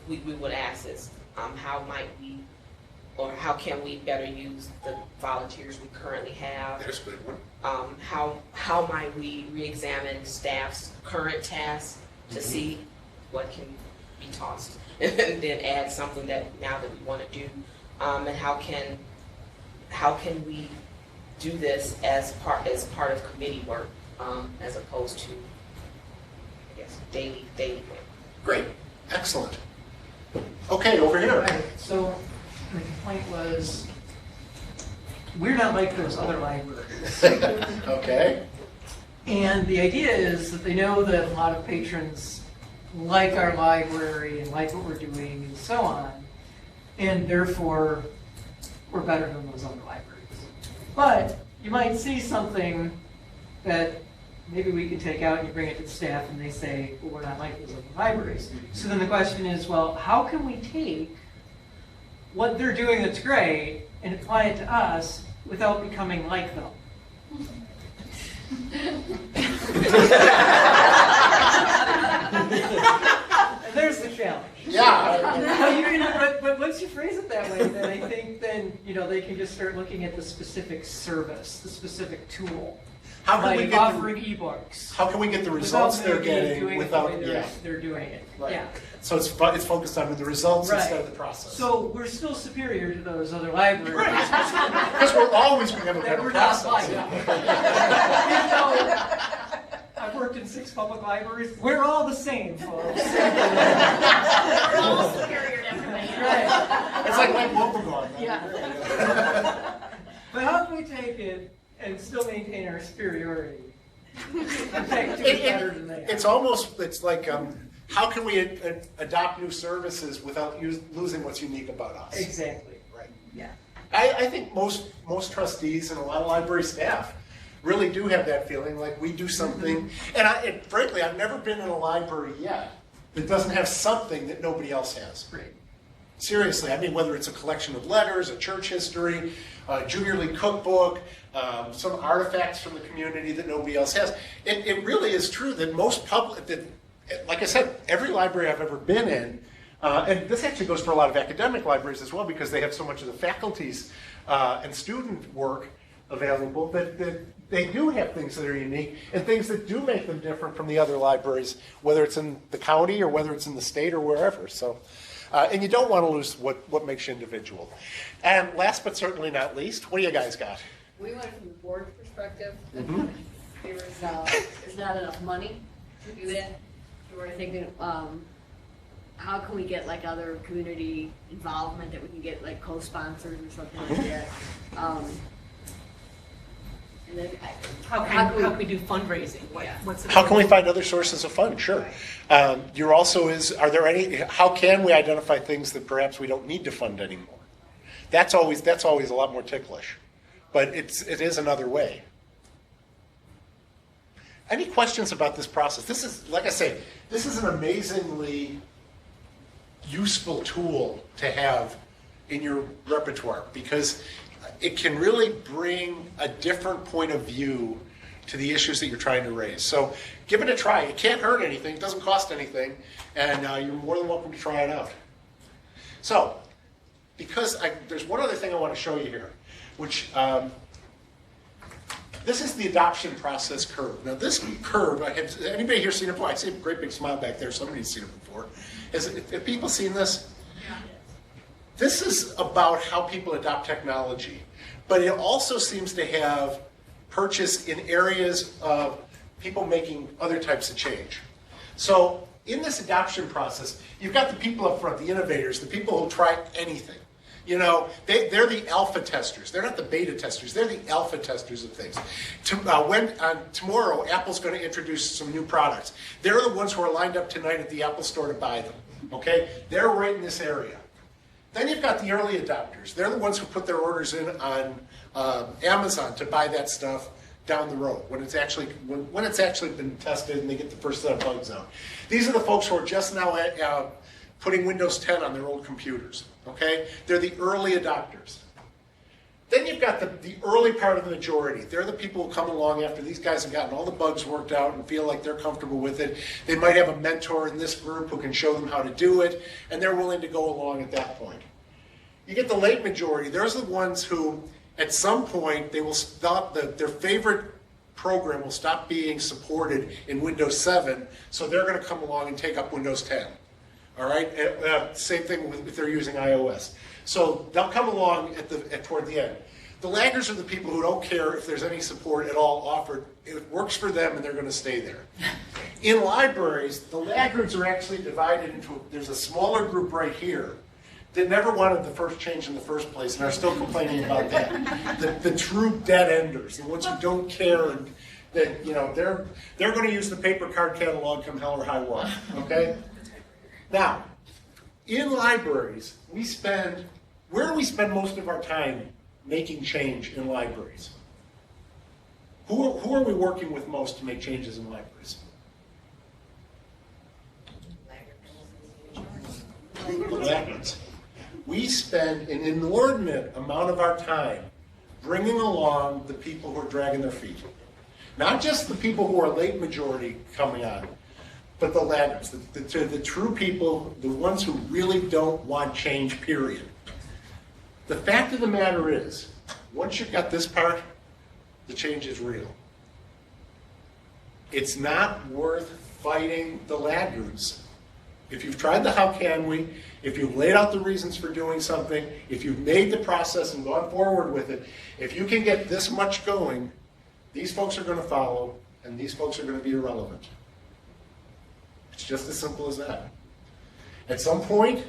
Speaker 8: would ask is, how might we, or how can we better use the volunteers we currently have?
Speaker 1: There's a good one.
Speaker 8: How might we re-examine staff's current tasks to see what can be tossed, and then add something that now that we want to do, and how can we do this as part of committee work, as opposed to, I guess, daily work.
Speaker 1: Great, excellent. Okay, over here.
Speaker 18: Right, so the complaint was, we're not like those other libraries.
Speaker 1: Okay.
Speaker 18: And the idea is that they know that a lot of patrons like our library and like what we're doing and so on, and therefore we're better than those other libraries. But you might see something that maybe we can take out and you bring it to the staff and they say, well, we're not like those other libraries. So then the question is, well, how can we take what they're doing that's great and apply it to us without becoming like them? And there's the challenge.
Speaker 1: Yeah.
Speaker 18: But once you phrase it that way, then I think then they can just start looking at the specific service, the specific tool.
Speaker 1: How can we
Speaker 18: like
Speaker 1: get
Speaker 18: offering ebooks?
Speaker 1: How can we get the results they're getting without?
Speaker 18: They're doing it.
Speaker 1: Right.
Speaker 18: Yeah.
Speaker 1: So it's focused on the results
Speaker 18: Right.
Speaker 1: instead of the process.
Speaker 18: So we're still superior to those other libraries.
Speaker 1: Right. Because we're always going to have a better
Speaker 18: We're not
Speaker 1: process.
Speaker 18: like I've worked in 6 public libraries. We're all the same, folks.
Speaker 9: We're all superior to everybody else.
Speaker 18: Right.
Speaker 1: It's like Bubblegum.
Speaker 18: Yeah. But how can we take it and still maintain our superiority? In fact, do it better than they are.
Speaker 1: It's like, how can we adopt new services without losing what's unique about us?
Speaker 18: Exactly.
Speaker 1: Right.
Speaker 18: Yeah.
Speaker 1: I think most trustees and a lot of library staff really do have that feeling like we do something. And frankly, I've never been in a library yet that doesn't have something that nobody else has.
Speaker 18: Great.
Speaker 1: Seriously, I mean, whether it's a collection of letters, a church history, a junior league cookbook, some artifacts from the community that nobody else has. It really is true that like I said, every library I've ever been in, and this actually goes for a lot of academic libraries as well, because they have so much of the faculty's and student work available, that they do have things that are unique and things that do make them different from the other libraries, whether it's in the county or whether it's in the state or wherever. So, and you don't want to lose what makes you individual. And last but certainly not least, what do you guys got?
Speaker 19: We went from the board perspective.
Speaker 1: Mhm.
Speaker 19: There's not enough money to do that. We were thinking, how can we get like other community involvement, that we can get like co-sponsors or something like that. And then
Speaker 3: How can we do fundraising? What's the
Speaker 1: How can we find other sources of funds? Sure. You're also how can we identify things that perhaps we don't need to fund anymore? That's always a lot more ticklish, but it is another way. Any questions about this process? This is, like I say, this is an amazingly useful tool to have in your repertoire, because it can really bring a different point of view to the issues that you're trying to raise. So give it a try. It can't hurt anything. It doesn't cost anything. And you're more than welcome to try it out. So, because there's one other thing I want to show you here, which This is the adoption process curve. Now this curve, has anybody here seen it before? I see a great big smile back there. Somebody's seen it before. Have people seen this? This is about how people adopt technology. But it also seems to have purchase in areas of people making other types of change. So in this adoption process, you've got the people up front, the innovators, the people who try anything. You know, they're the alpha testers. They're not the beta testers. They're the alpha testers of things. Tomorrow, Apple's going to introduce some new products. They're the ones who are lined up tonight at the Apple store to buy them. Okay? They're right in this area. Then you've got the early adopters. They're the ones who put their orders in on Amazon to buy that stuff down the road when it's actually been tested and they get the first set of bugs out. These are the folks who are just now putting Windows 10 on their old computers. Okay, they're the early adopters. Then you've got the early part of the majority. They're the people who come along after these guys have gotten all the bugs worked out and feel like they're comfortable with it. They might have a mentor in this group who can show them how to do it, and they're willing to go along at that point. You get the late majority. There's the ones who, at some point, they will stop, their favorite program will stop being supported in Windows 7, so they're going to come along and take up Windows 10. All right. Same thing if they're using iOS. So they'll come along toward the end. The laggards are the people who don't care if there's any support at all offered. It works for them, and they're going to stay there. In libraries, the laggards are actually divided into. There's a smaller group right here that never wanted the first change in the first place and are still complaining about that. The true dead enders, the ones who don't care, and that they're going to use the paper card catalog come hell or high water. Okay. Now, in libraries, where do we spend most of our time making change in libraries? Who are we working with most to make changes in libraries? The laggards. We spend an inordinate amount of our time bringing along the people who are dragging their feet. Not just the people who are late majority coming on, but the laggards, the true people, the ones who really don't want change, period. The fact of the matter is, once you've got this part, the change is real. It's not worth fighting the laggards. If you've tried the how can we, if you've laid out the reasons for doing something, if you've made the process and gone forward with it, if you can get this much going, these folks are going to follow, and these folks are going to be irrelevant. It's just as simple as that. At some point,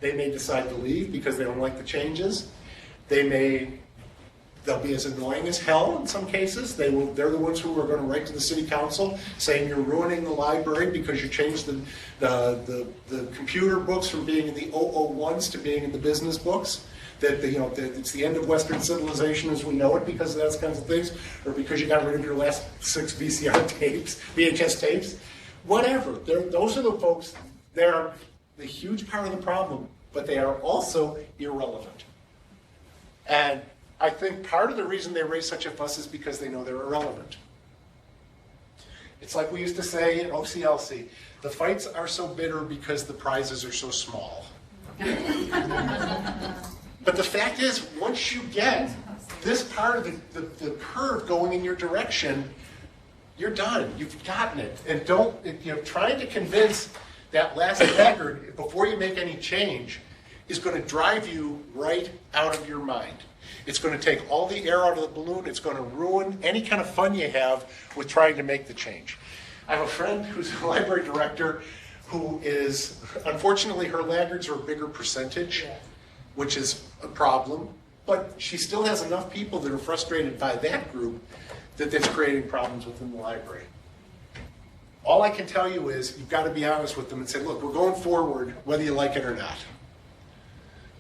Speaker 1: they may decide to leave because they don't like the changes. They'll be as annoying as hell in some cases. They're the ones who are going to write to the city council saying you're ruining the library because you changed the computer books from being in the 001s to being in the business books. That it's the end of Western civilization as we know it because of those kinds of things, or because you got rid of your last 6 VHS tapes. Whatever. Those are the folks, they're the huge part of the problem, but they are also irrelevant. And I think part of the reason they raise such a fuss is because they know they're irrelevant. It's like we used to say in OCLC, the fights are so bitter because the prizes are so small. But the fact is, once you get this part of the curve going in your direction, you're done. You've gotten it. And trying to convince that last laggard before you make any change is going to drive you right out of your mind. It's going to take all the air out of the balloon. It's going to ruin any kind of fun you have with trying to make the change. I have a friend who's a library director who is, unfortunately, her laggards are a bigger percentage, which is a problem. But she still has enough people that are frustrated by that group that's creating problems within the library. All I can tell you is you've got to be honest with them and say, look, we're going forward whether you like it or not.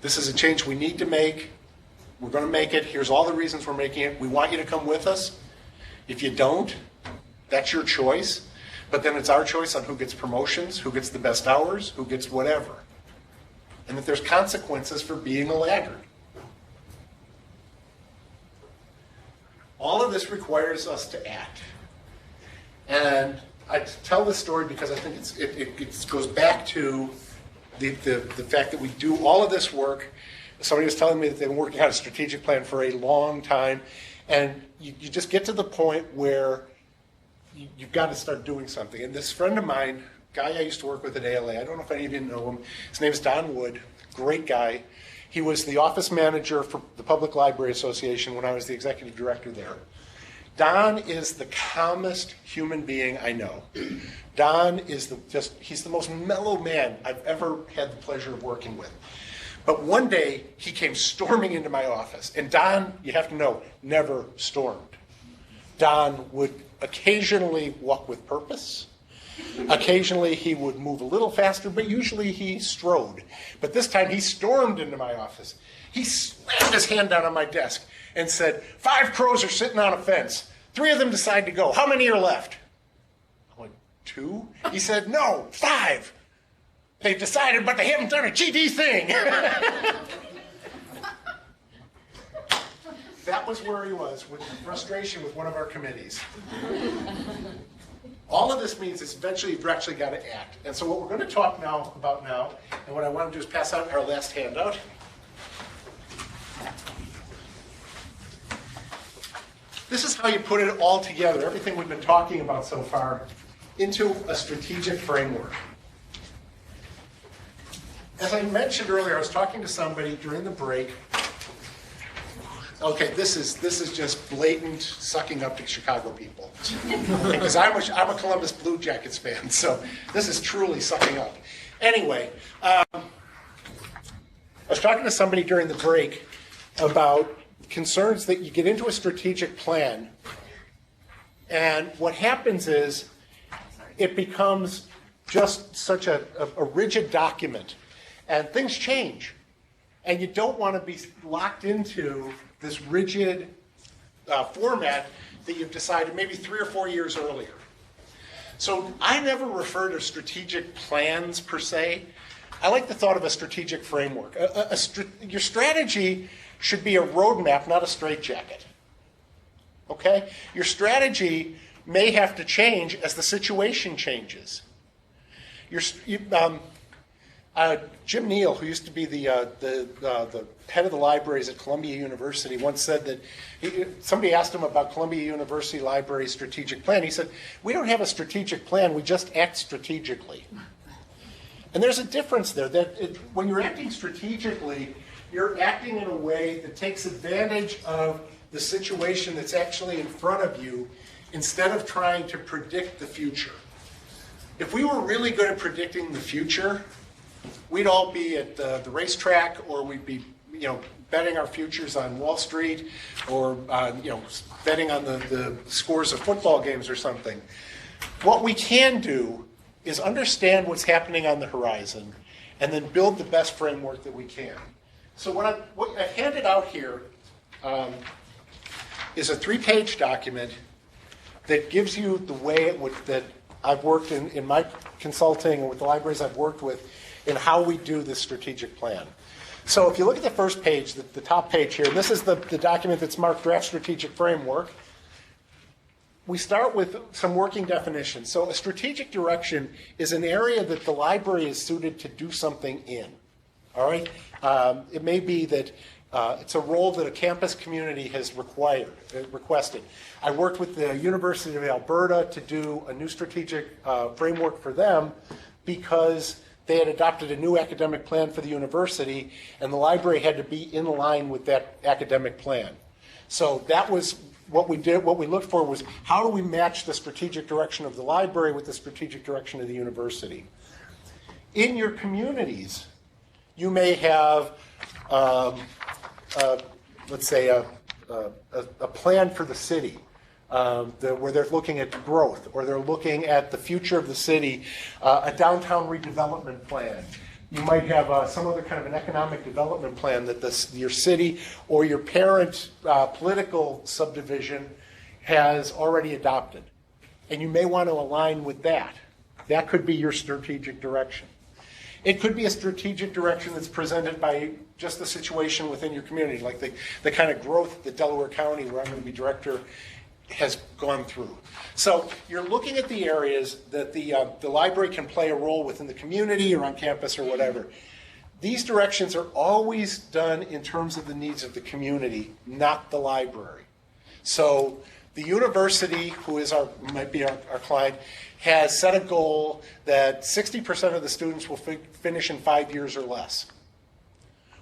Speaker 1: This is a change we need to make. We're going to make it. Here's all the reasons we're making it. We want you to come with us. If you don't, that's your choice. But then it's our choice on who gets promotions, who gets the best hours, who gets whatever. And that there's consequences for being a laggard. All of this requires us to act. And I tell this story because I think it goes back to the fact that we do all of this work. Somebody was telling me that they've been working on a strategic plan for a long time, And you just get to the point where you've got to start doing something. And this friend of mine, guy I used to work with at ALA, I don't know if any of you know him, his name is Don Wood, great guy. He was the office manager for the Public Library Association when I was the executive director there. Don is the calmest human being I know. Don is he's the most mellow man I've ever had the pleasure of working with. But one day, he came storming into my office. And Don, you have to know, never stormed. Don would occasionally walk with purpose. Occasionally, he would move a little faster, but usually he strode. But this time, he stormed into my office. He slammed his hand down on my desk and said, 5 crows are sitting on a fence. 3 of them decide to go. How many are left? I went, 2? He said, no, 5. They've decided, but they haven't done a GD thing. That was where he was, with frustration with one of our committees. All of this means is eventually you've actually got to act. And so what we're going to talk about now, and what I want to do is pass out our last handout. This is how you put it all together, everything we've been talking about so far, into a strategic framework. As I mentioned earlier, I was talking to somebody during the break. Okay, this is just blatant sucking up to Chicago people. Because I'm a Columbus Blue Jackets fan, so this is truly sucking up. Anyway, I was talking to somebody during the break about concerns that you get into a strategic plan, and what happens is it becomes just such a rigid document. And things change. And you don't want to be locked into this rigid format that you've decided maybe 3 or 4 years earlier. So I never refer to strategic plans per se. I like the thought of a strategic framework. Your strategy should be a roadmap, not a straitjacket. Okay? Your strategy may have to change as the situation changes. Jim Neal, who used to be the head of the libraries at Columbia University, once said that somebody asked him about Columbia University Library's strategic plan. He said, "We don't have a strategic plan, we just act strategically." And there's a difference there. When you're acting strategically, you're acting in a way that takes advantage of the situation that's actually in front of you instead of trying to predict the future. If we were really good at predicting the future, we'd all be at the racetrack, or we'd be, betting our futures on Wall Street, or betting on the scores of football games or something. What we can do is understand what's happening on the horizon, and then build the best framework that we can. So what I've handed out here is a 3-page document that gives you the way that I've worked in my consulting and with the libraries I've worked with, in how we do this strategic plan. So if you look at the first page, the top page here, and this is the document that's marked Draft Strategic Framework, we start with some working definitions. So a strategic direction is an area that the library is suited to do something in. All right? It may be that it's a role that a campus community has requested. I worked with the University of Alberta to do a new strategic framework for them because they had adopted a new academic plan for the university, and the library had to be in line with that academic plan. So that was what we did. What we looked for was, how do we match the strategic direction of the library with the strategic direction of the university? In your communities, you may have, let's say, a plan for the city. Where they're looking at growth, or they're looking at the future of the city, a downtown redevelopment plan. You might have some other kind of an economic development plan that your city or your parent political subdivision has already adopted. And you may want to align with that. That could be your strategic direction. It could be a strategic direction that's presented by just the situation within your community, like the kind of growth that Delaware County, where I'm going to be director, has gone through. So you're looking at the areas that the library can play a role within the community or on campus or whatever. These directions are always done in terms of the needs of the community, not the library. So the university, who is might be our client, has set a goal that 60% of the students will finish in 5 years or less.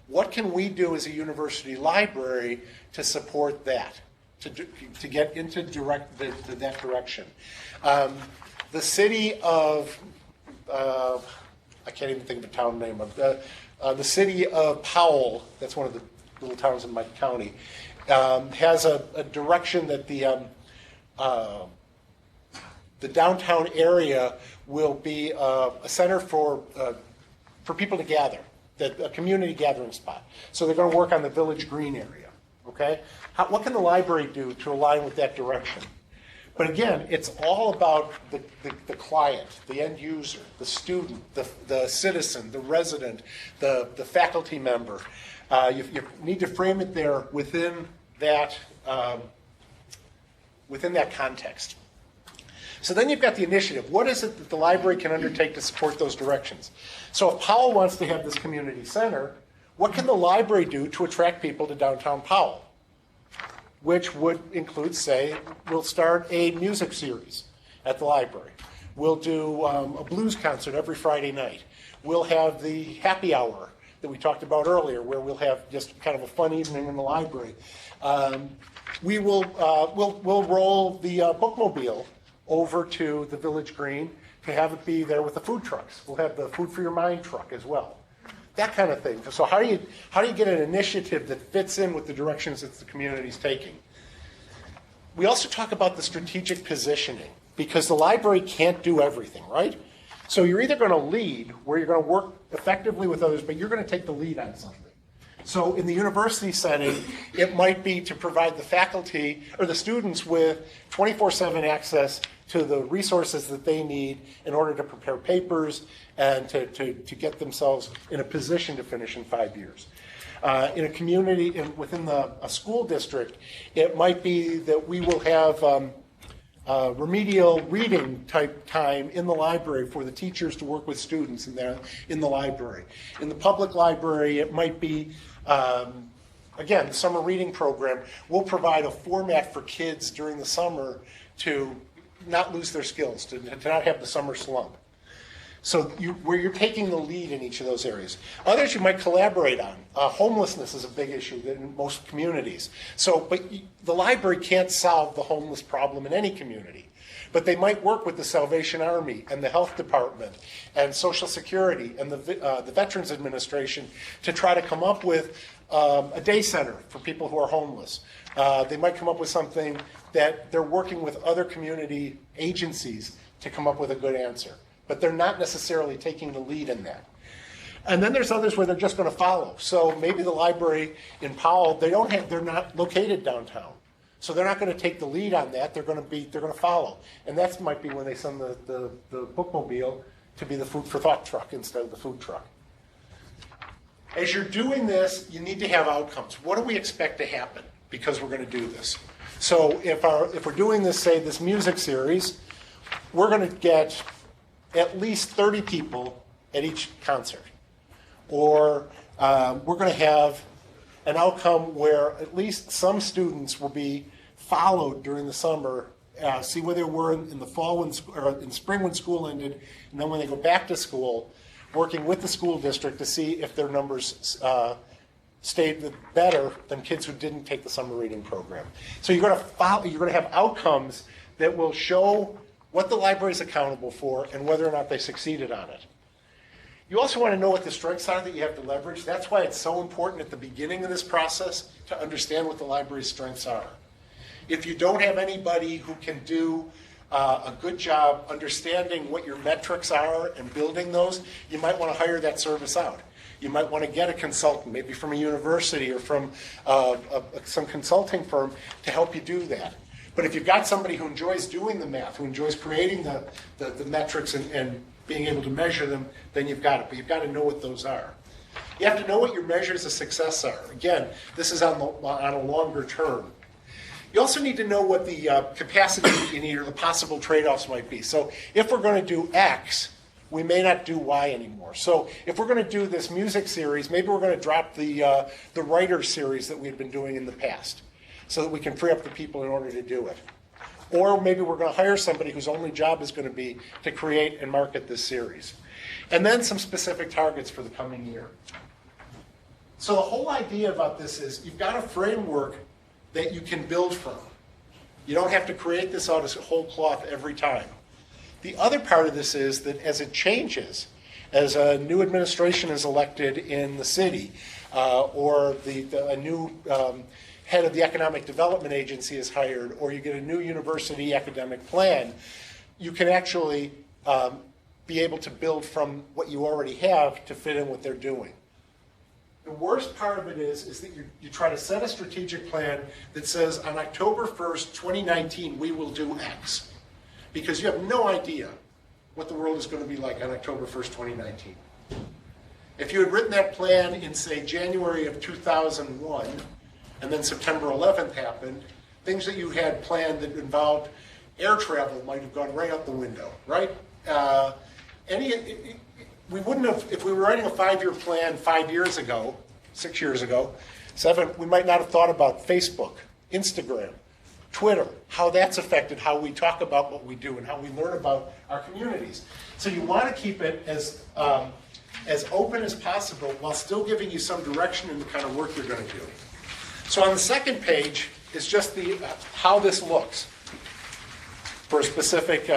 Speaker 1: What can we do as a university library to support that, to get into that direction? The city of, I can't even think of the town name of the city of Powell, that's one of the little towns in my county, has a direction that the downtown area will be a center for people to gather, a community gathering spot. So they're going to work on the Village Green area. Okay, what can the library do to align with that direction? But again, it's all about the client, the end user, the student, the citizen, the resident, the faculty member. You need to frame it there within that context. So then you've got the initiative. What is it that the library can undertake to support those directions? So if Powell wants to have this community center, what can the library do to attract people to downtown Powell? Which would include, say, we'll start a music series at the library. We'll do a blues concert every Friday night. We'll have the happy hour that we talked about earlier, where we'll have just kind of a fun evening in the library. We'll roll the bookmobile over to the Village Green to have it be there with the food trucks. We'll have the Food for Your Mind truck as well. That kind of thing. So how do you get an initiative that fits in with the directions that the community's taking? We also talk about the strategic positioning, because the library can't do everything, right? So you're either going to lead, where you're going to work effectively with others, but you're going to take the lead on something. So in the university setting, it might be to provide the faculty or the students with 24/7 access to the resources that they need in order to prepare papers and to get themselves in a position to finish in 5 years. In a community, within a school district, it might be that we will have remedial reading type time in the library for the teachers to work with students in the library. In the public library, it might be, again, the summer reading program will provide a format for kids during the summer to not lose their skills, to not have the summer slump. So where you're taking the lead in each of those areas. Others you might collaborate on. Homelessness is a big issue in most communities. But the library can't solve the homeless problem in any community. But they might work with the Salvation Army and the Health Department and Social Security and the Veterans Administration to try to come up with a day center for people who are homeless. They might come up with something that they're working with other community agencies to come up with a good answer. But they're not necessarily taking the lead in that. And then there's others where they're just going to follow. So maybe the library in Powell, they're not located downtown. So they're not going to take the lead on that. They're going to follow. And that might be when they send the bookmobile to be the food for thought truck instead of the food truck. As you're doing this, you need to have outcomes. What do we expect to happen because we're going to do this? So if we're doing this, say, this music series, we're going to get at least 30 people at each concert. Or we're going to have an outcome where at least some students will be followed during the summer, see where they were in the fall or in spring when school ended, and then when they go back to school, working with the school district to see if their numbers stayed better than kids who didn't take the summer reading program. So you're going to have outcomes that will show what the library is accountable for and whether or not they succeeded on it. You also want to know what the strengths are that you have to leverage. That's why it's so important at the beginning of this process to understand what the library's strengths are. If you don't have anybody who can do a good job understanding what your metrics are and building those, you might want to hire that service out. You might want to get a consultant, maybe from a university or from some consulting firm to help you do that. But if you've got somebody who enjoys doing the math, who enjoys creating the metrics and being able to measure them, then you've got it. But you've got to know what those are. You have to know what your measures of success are. Again, this is on a longer term. You also need to know what the capacity you need or the possible trade-offs might be. So if we're going to do X, we may not do Y anymore. So if we're going to do this music series, maybe we're going to drop the writer series that we've been doing in the past. so that we can free up the people in order to do it. Or maybe we're going to hire somebody whose only job is going to be to create and market this series. And then some specific targets for the coming year. So the whole idea about this is you've got a framework that you can build from. You don't have to create this out as whole cloth every time. The other part of this is that as it changes, as a new administration is elected in the city, or a new head of the Economic Development Agency is hired, or you get a new university academic plan, you can actually be able to build from what you already have to fit in what they're doing. The worst part of it is that you try to set a strategic plan that says on October 1st, 2019, we will do X. Because you have no idea what the world is going to be like on October 1st, 2019. If you had written that plan in, say, January of 2001, and then September 11th happened, things that you had planned that involved air travel might have gone right out the window, right? We wouldn't have, if we were writing a 5-year plan 5 years ago, 6 years ago, 7, we might not have thought about Facebook, Instagram, Twitter, how that's affected how we talk about what we do and how we learn about our communities. So you want to keep it as open as possible while still giving you some direction in the kind of work you're going to do. So on the second page is just how this looks for a specific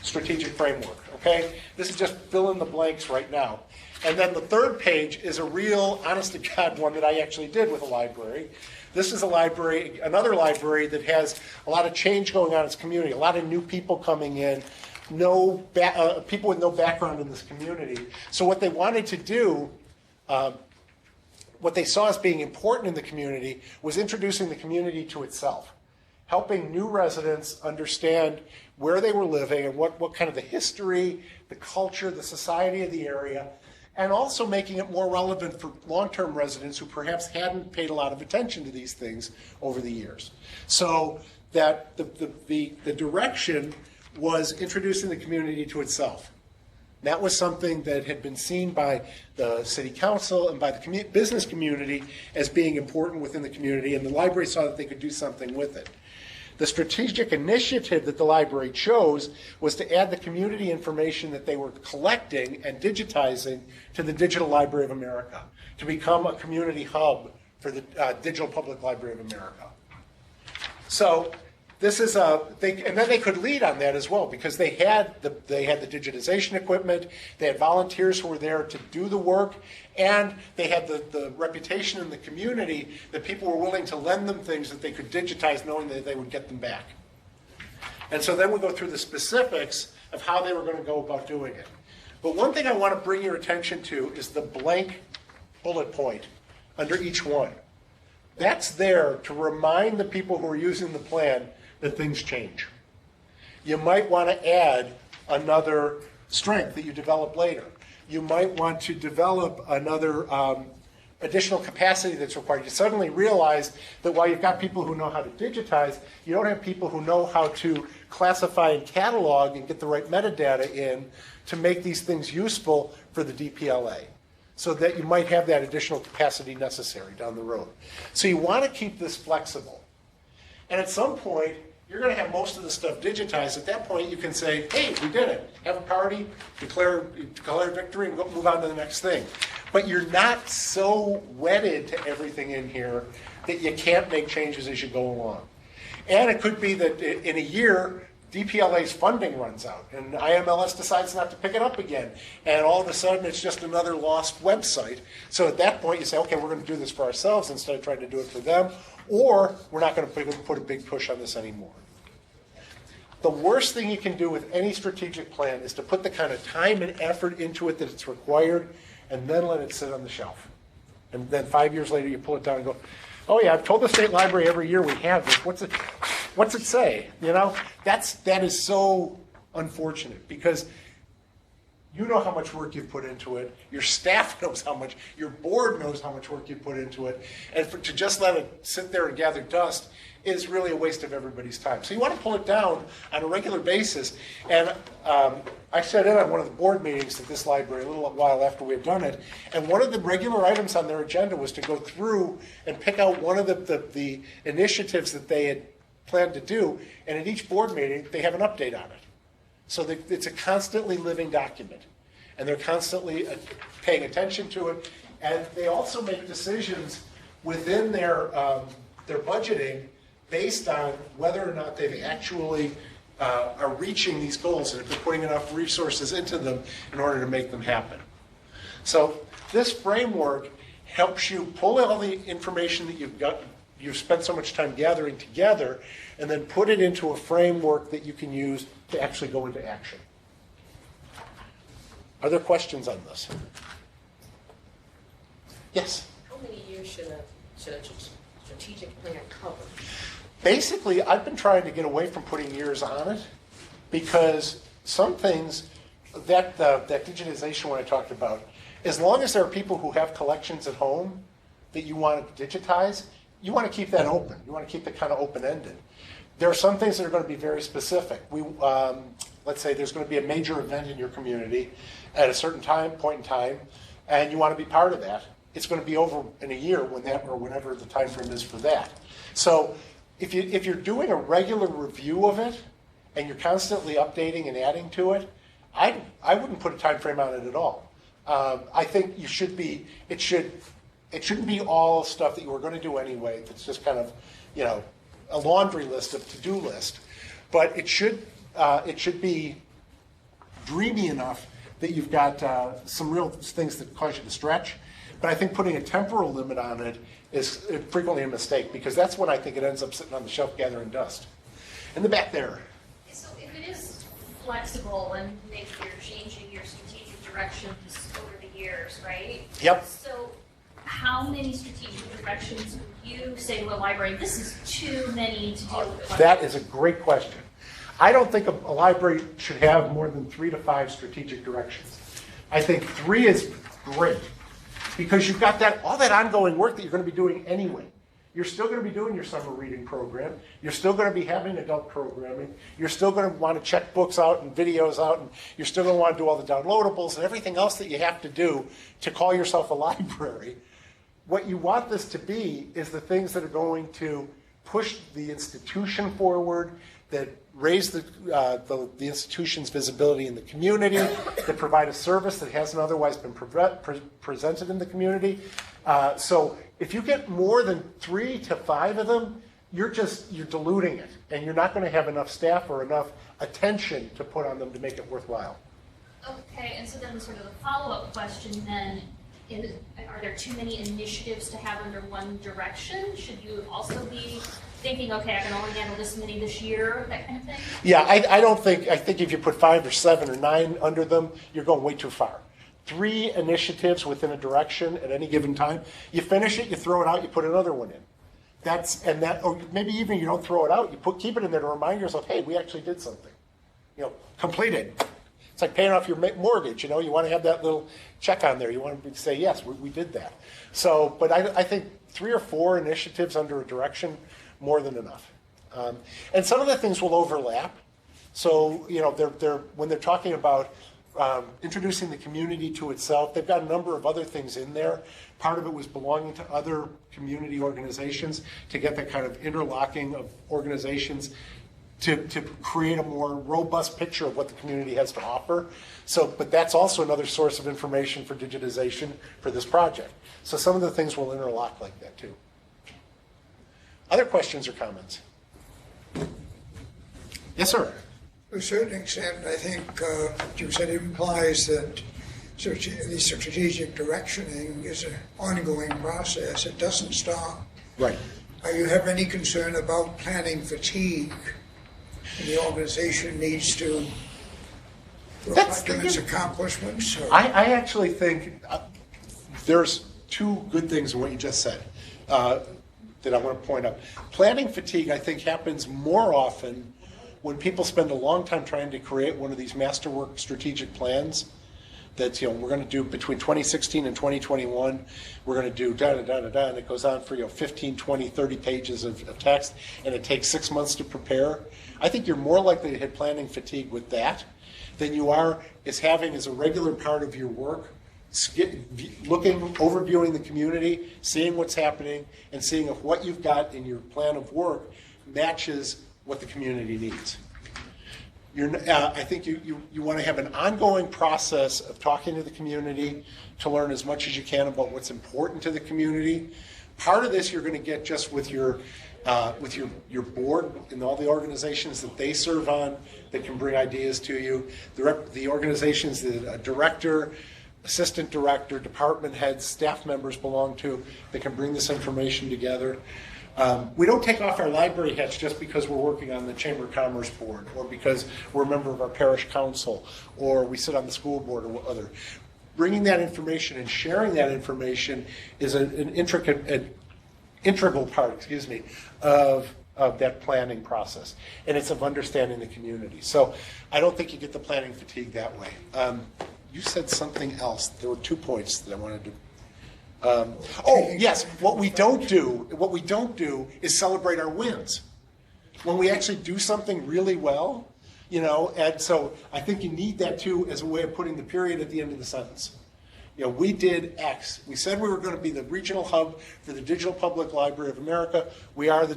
Speaker 1: strategic framework. Okay, this is just fill in the blanks right now. And then the third page is a real, honest to God, one that I actually did with a library. This is a library, another library that has a lot of change going on in its community, a lot of new people coming in, people with no background in this community. So what they wanted to do, what they saw as being important in the community, was introducing the community to itself, helping new residents understand where they were living and what kind of the history, the culture, the society of the area, and also making it more relevant for long-term residents who perhaps hadn't paid a lot of attention to these things over the years. So that the direction was introducing the community to itself. That was something that had been seen by the city council and by the business community as being important within the community, and the library saw that they could do something with it. The strategic initiative that the library chose was to add the community information that they were collecting and digitizing to the Digital Library of America, to become a community hub for the Digital Public Library of America. So this is and then they could lead on that as well, because they had the digitization equipment, they had volunteers who were there to do the work, and they had the reputation in the community that people were willing to lend them things that they could digitize knowing that they would get them back. And so then we go through the specifics of how they were going to go about doing it. But one thing I want to bring your attention to is the blank bullet point under each one. That's there to remind the people who are using the plan that things change. You might want to add another strength that you develop later. You might want to develop another additional capacity that's required. You suddenly realize that while you've got people who know how to digitize, you don't have people who know how to classify and catalog and get the right metadata in to make these things useful for the DPLA, so that you might have that additional capacity necessary down the road. So you want to keep this flexible. And at some point, you're going to have most of the stuff digitized. At that point, you can say, hey, we did it. Have a party, declare victory, and go move on to the next thing. But you're not so wedded to everything in here that you can't make changes as you go along. And it could be that in a year, DPLA's funding runs out, and IMLS decides not to pick it up again. And all of a sudden, it's just another lost website. So at that point, you say, okay, we're going to do this for ourselves instead of trying to do it for them. Or we're not going to put a big push on this anymore. The worst thing you can do with any strategic plan is to put the kind of time and effort into it that it's required and then let it sit on the shelf. And then 5 years later, you pull it down and go, oh yeah, I've told the state library every year we have this. What's it say? You know, that is so unfortunate, because You know how much work you've put into it. Your staff knows how much. Your board knows how much work you put into it. And to just let it sit there and gather dust is really a waste of everybody's time. So you want to pull it down on a regular basis. And I sat in on one of the board meetings at this library a little while after we had done it. And one of the regular items on their agenda was to go through and pick out one of the initiatives that they had planned to do. And at each board meeting, they have an update on it. So it's a constantly living document, and they're constantly paying attention to it. And they also make decisions within their budgeting based on whether or not they've actually are reaching these goals and if they're putting enough resources into them in order to make them happen. So this framework helps you pull all the information that you've spent so much time gathering together, and then put it into a framework that you can use to actually go into action. Are there questions on this? Yes?
Speaker 8: How many years should a strategic plan cover?
Speaker 1: Basically, I've been trying to get away from putting years on it, because some things, that digitization one I talked about, as long as there are people who have collections at home that you want to digitize, you want to keep that open. You want to keep it kind of open-ended. There are some things that are going to be very specific. Let's say there's going to be a major event in your community at a certain point in time, and you want to be part of that. It's going to be over in a year whenever the time frame is for that. So if you're doing a regular review of it and you're constantly updating and adding to it, I wouldn't put a time frame on it at all. I think it shouldn't be all stuff that you were going to do anyway. That's just kind of, a laundry list of to-do list. But it should be dreamy enough that you've got some real things that cause you to stretch. But I think putting a temporal limit on it is frequently a mistake, because that's when I think it ends up sitting on the shelf gathering dust. In the back there.
Speaker 9: So if it is flexible and maybe you're changing your strategic directions over the years, right?
Speaker 1: Yep.
Speaker 9: So how many strategic directions would you say to a library, this is too many to deal with?
Speaker 1: That is a great question. I don't think a library should have more than 3 to 5 strategic directions. I think 3 is great, because you've got all that ongoing work that you're going to be doing anyway. You're still going to be doing your summer reading program. You're still going to be having adult programming. You're still going to want to check books out and videos out, and you're still going to want to do all the downloadables and everything else that you have to do to call yourself a library. What you want this to be is the things that are going to push the institution forward, that raise the institution's visibility in the community, that provide a service that hasn't otherwise been presented in the community. So if you get more than 3 to 5 of them, you're diluting it, and you're not going to have enough staff or enough attention to put on them to make it worthwhile.
Speaker 9: Okay, and so then sort of the follow-up question then, are there too many initiatives to have under one direction? Should you also be thinking, okay, I can only handle this many this year, that kind of thing?
Speaker 1: Yeah, I think if you put 5 or 7 or 9 under them, you're going way too far. 3 initiatives within a direction at any given time. You finish it, you throw it out, you put another one in. Or maybe even you don't throw it out, you keep it in there to remind yourself, hey, we actually did something. Completed. It's like paying off your mortgage, you want to have that little check on there. You want to say, yes, we did that. So, but I think 3 or 4 initiatives under a direction, more than enough. And some of the things will overlap. So, when they're talking about introducing the community to itself, they've got a number of other things in there. Part of it was belonging to other community organizations to get that kind of interlocking of organizations to create a more robust picture of what the community has to offer. So, but that's also another source of information for digitization for this project. So some of the things will interlock like that too. Other questions or comments? Yes, sir.
Speaker 4: To a certain extent, I think what you said implies that the strategic directioning is an ongoing process. It doesn't stop.
Speaker 1: Right.
Speaker 4: Do you have any concern about planning fatigue? And the organization needs to reflect on its accomplishments?
Speaker 1: I actually think there's 2 good things in what you just said that I want to point out. Planning fatigue, I think, happens more often when people spend a long time trying to create one of these masterwork strategic plans, that, we're going to do between 2016 and 2021, we're going to do da-da-da-da-da, and it goes on for, 15, 20, 30 pages of text, and it takes 6 months to prepare. I think you're more likely to hit planning fatigue with that than you are as having as a regular part of your work, overviewing the community, seeing what's happening, and seeing if what you've got in your plan of work matches what the community needs. I think you want to have an ongoing process of talking to the community to learn as much as you can about what's important to the community. Part of this you're going to get just with your board and all the organizations that they serve on that can bring ideas to you. The organizations that a director, assistant director, department heads, staff members belong to that can bring this information together. We don't take off our library hats just because we're working on the Chamber of Commerce board or because we're a member of our parish council or we sit on the school board or other. Bringing that information and sharing that information is an integral part, of that planning process. And it's of understanding the community. So I don't think you get the planning fatigue that way. You said something else. There were 2 points that I wanted to. Yes. What we don't do is celebrate our wins. When we actually do something really well, and so I think you need that too as a way of putting the period at the end of the sentence. We did X. We said we were going to be the regional hub for the Digital Public Library of America. We are the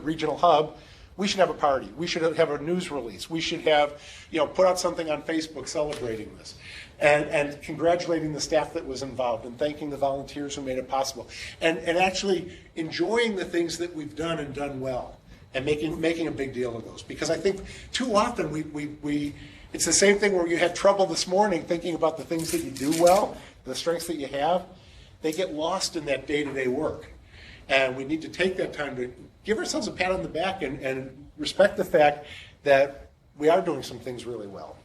Speaker 1: regional hub. We should have a party. We should have a news release. We should have, put out something on Facebook celebrating this and congratulating the staff that was involved and thanking the volunteers who made it possible and actually enjoying the things that we've done and done well and making a big deal of those. Because I think too often we it's the same thing where you had trouble this morning thinking about the things that you do well, the strengths that you have. They get lost in that day-to-day work. And we need to take that time to give ourselves a pat on the back and respect the fact that we are doing some things really well.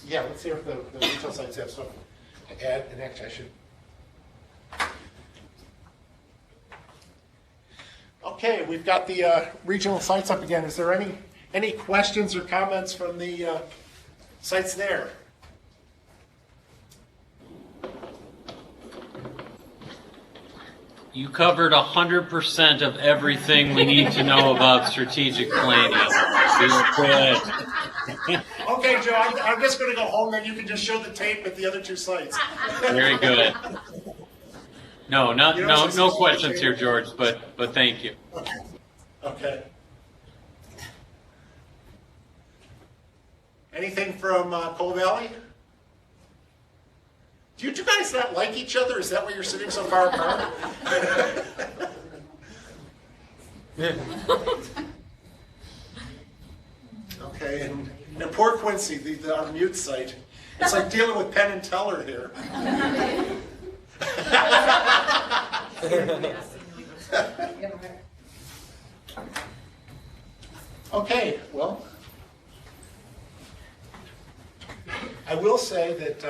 Speaker 1: Yeah, let's see if the retail sites have something to add. And actually, I should. Okay, we've got the regional sites up again. Is there any questions or comments from the sites there?
Speaker 10: You covered 100% of everything we need to know about strategic planning. You're good.
Speaker 1: Okay, Joe, I'm just going to go home, then you can just show the tape at the other 2 sites.
Speaker 10: Very good. No questions here, George, but thank you.
Speaker 1: Okay. Anything from Coal Valley? Do you 2 guys not like each other? Is that why you're sitting so far apart? Okay, and poor Quincy, our mute site. It's like dealing with Penn and Teller here. Okay, well, I will say that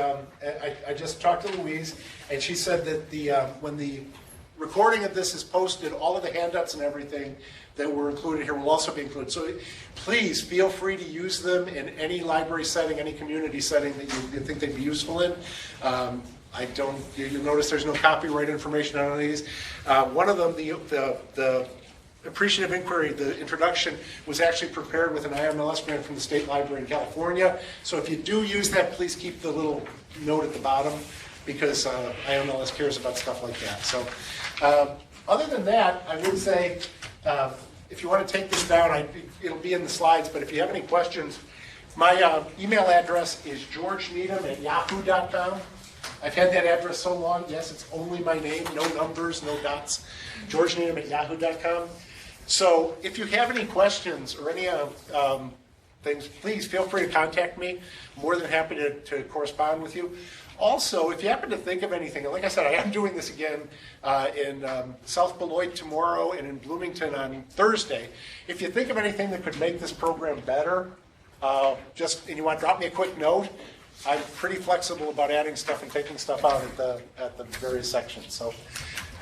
Speaker 1: I just talked to Louise, and she said that when the recording of this is posted, all of the handouts and everything that were included here will also be included. So please feel free to use them in any library setting, any community setting that you think they'd be useful in. You'll notice there's no copyright information on these. One of them, the Appreciative Inquiry, the introduction, was actually prepared with an IMLS grant from the State Library in California. So if you do use that, please keep the little note at the bottom because IMLS cares about stuff like that. So other than that, I would say if you want to take this down, it'll be in the slides, but if you have any questions, my email address is georgeneedham@yahoo.com. I've had that address so long, yes, it's only my name, no numbers, no dots, georgeneedham@yahoo.com. So if you have any questions or any things, please feel free to contact me. I'm more than happy to correspond with you. Also, if you happen to think of anything, and like I said, I am doing this again in South Beloit tomorrow and in Bloomington on Thursday. If you think of anything that could make this program better, and you want to drop me a quick note, I'm pretty flexible about adding stuff and taking stuff out at the various sections. So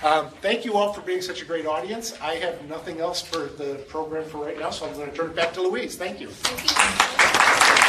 Speaker 1: Thank you all for being such a great audience. I have nothing else for the program for right now, so I'm going to turn it back to Louise. Thank you.
Speaker 2: Thank you.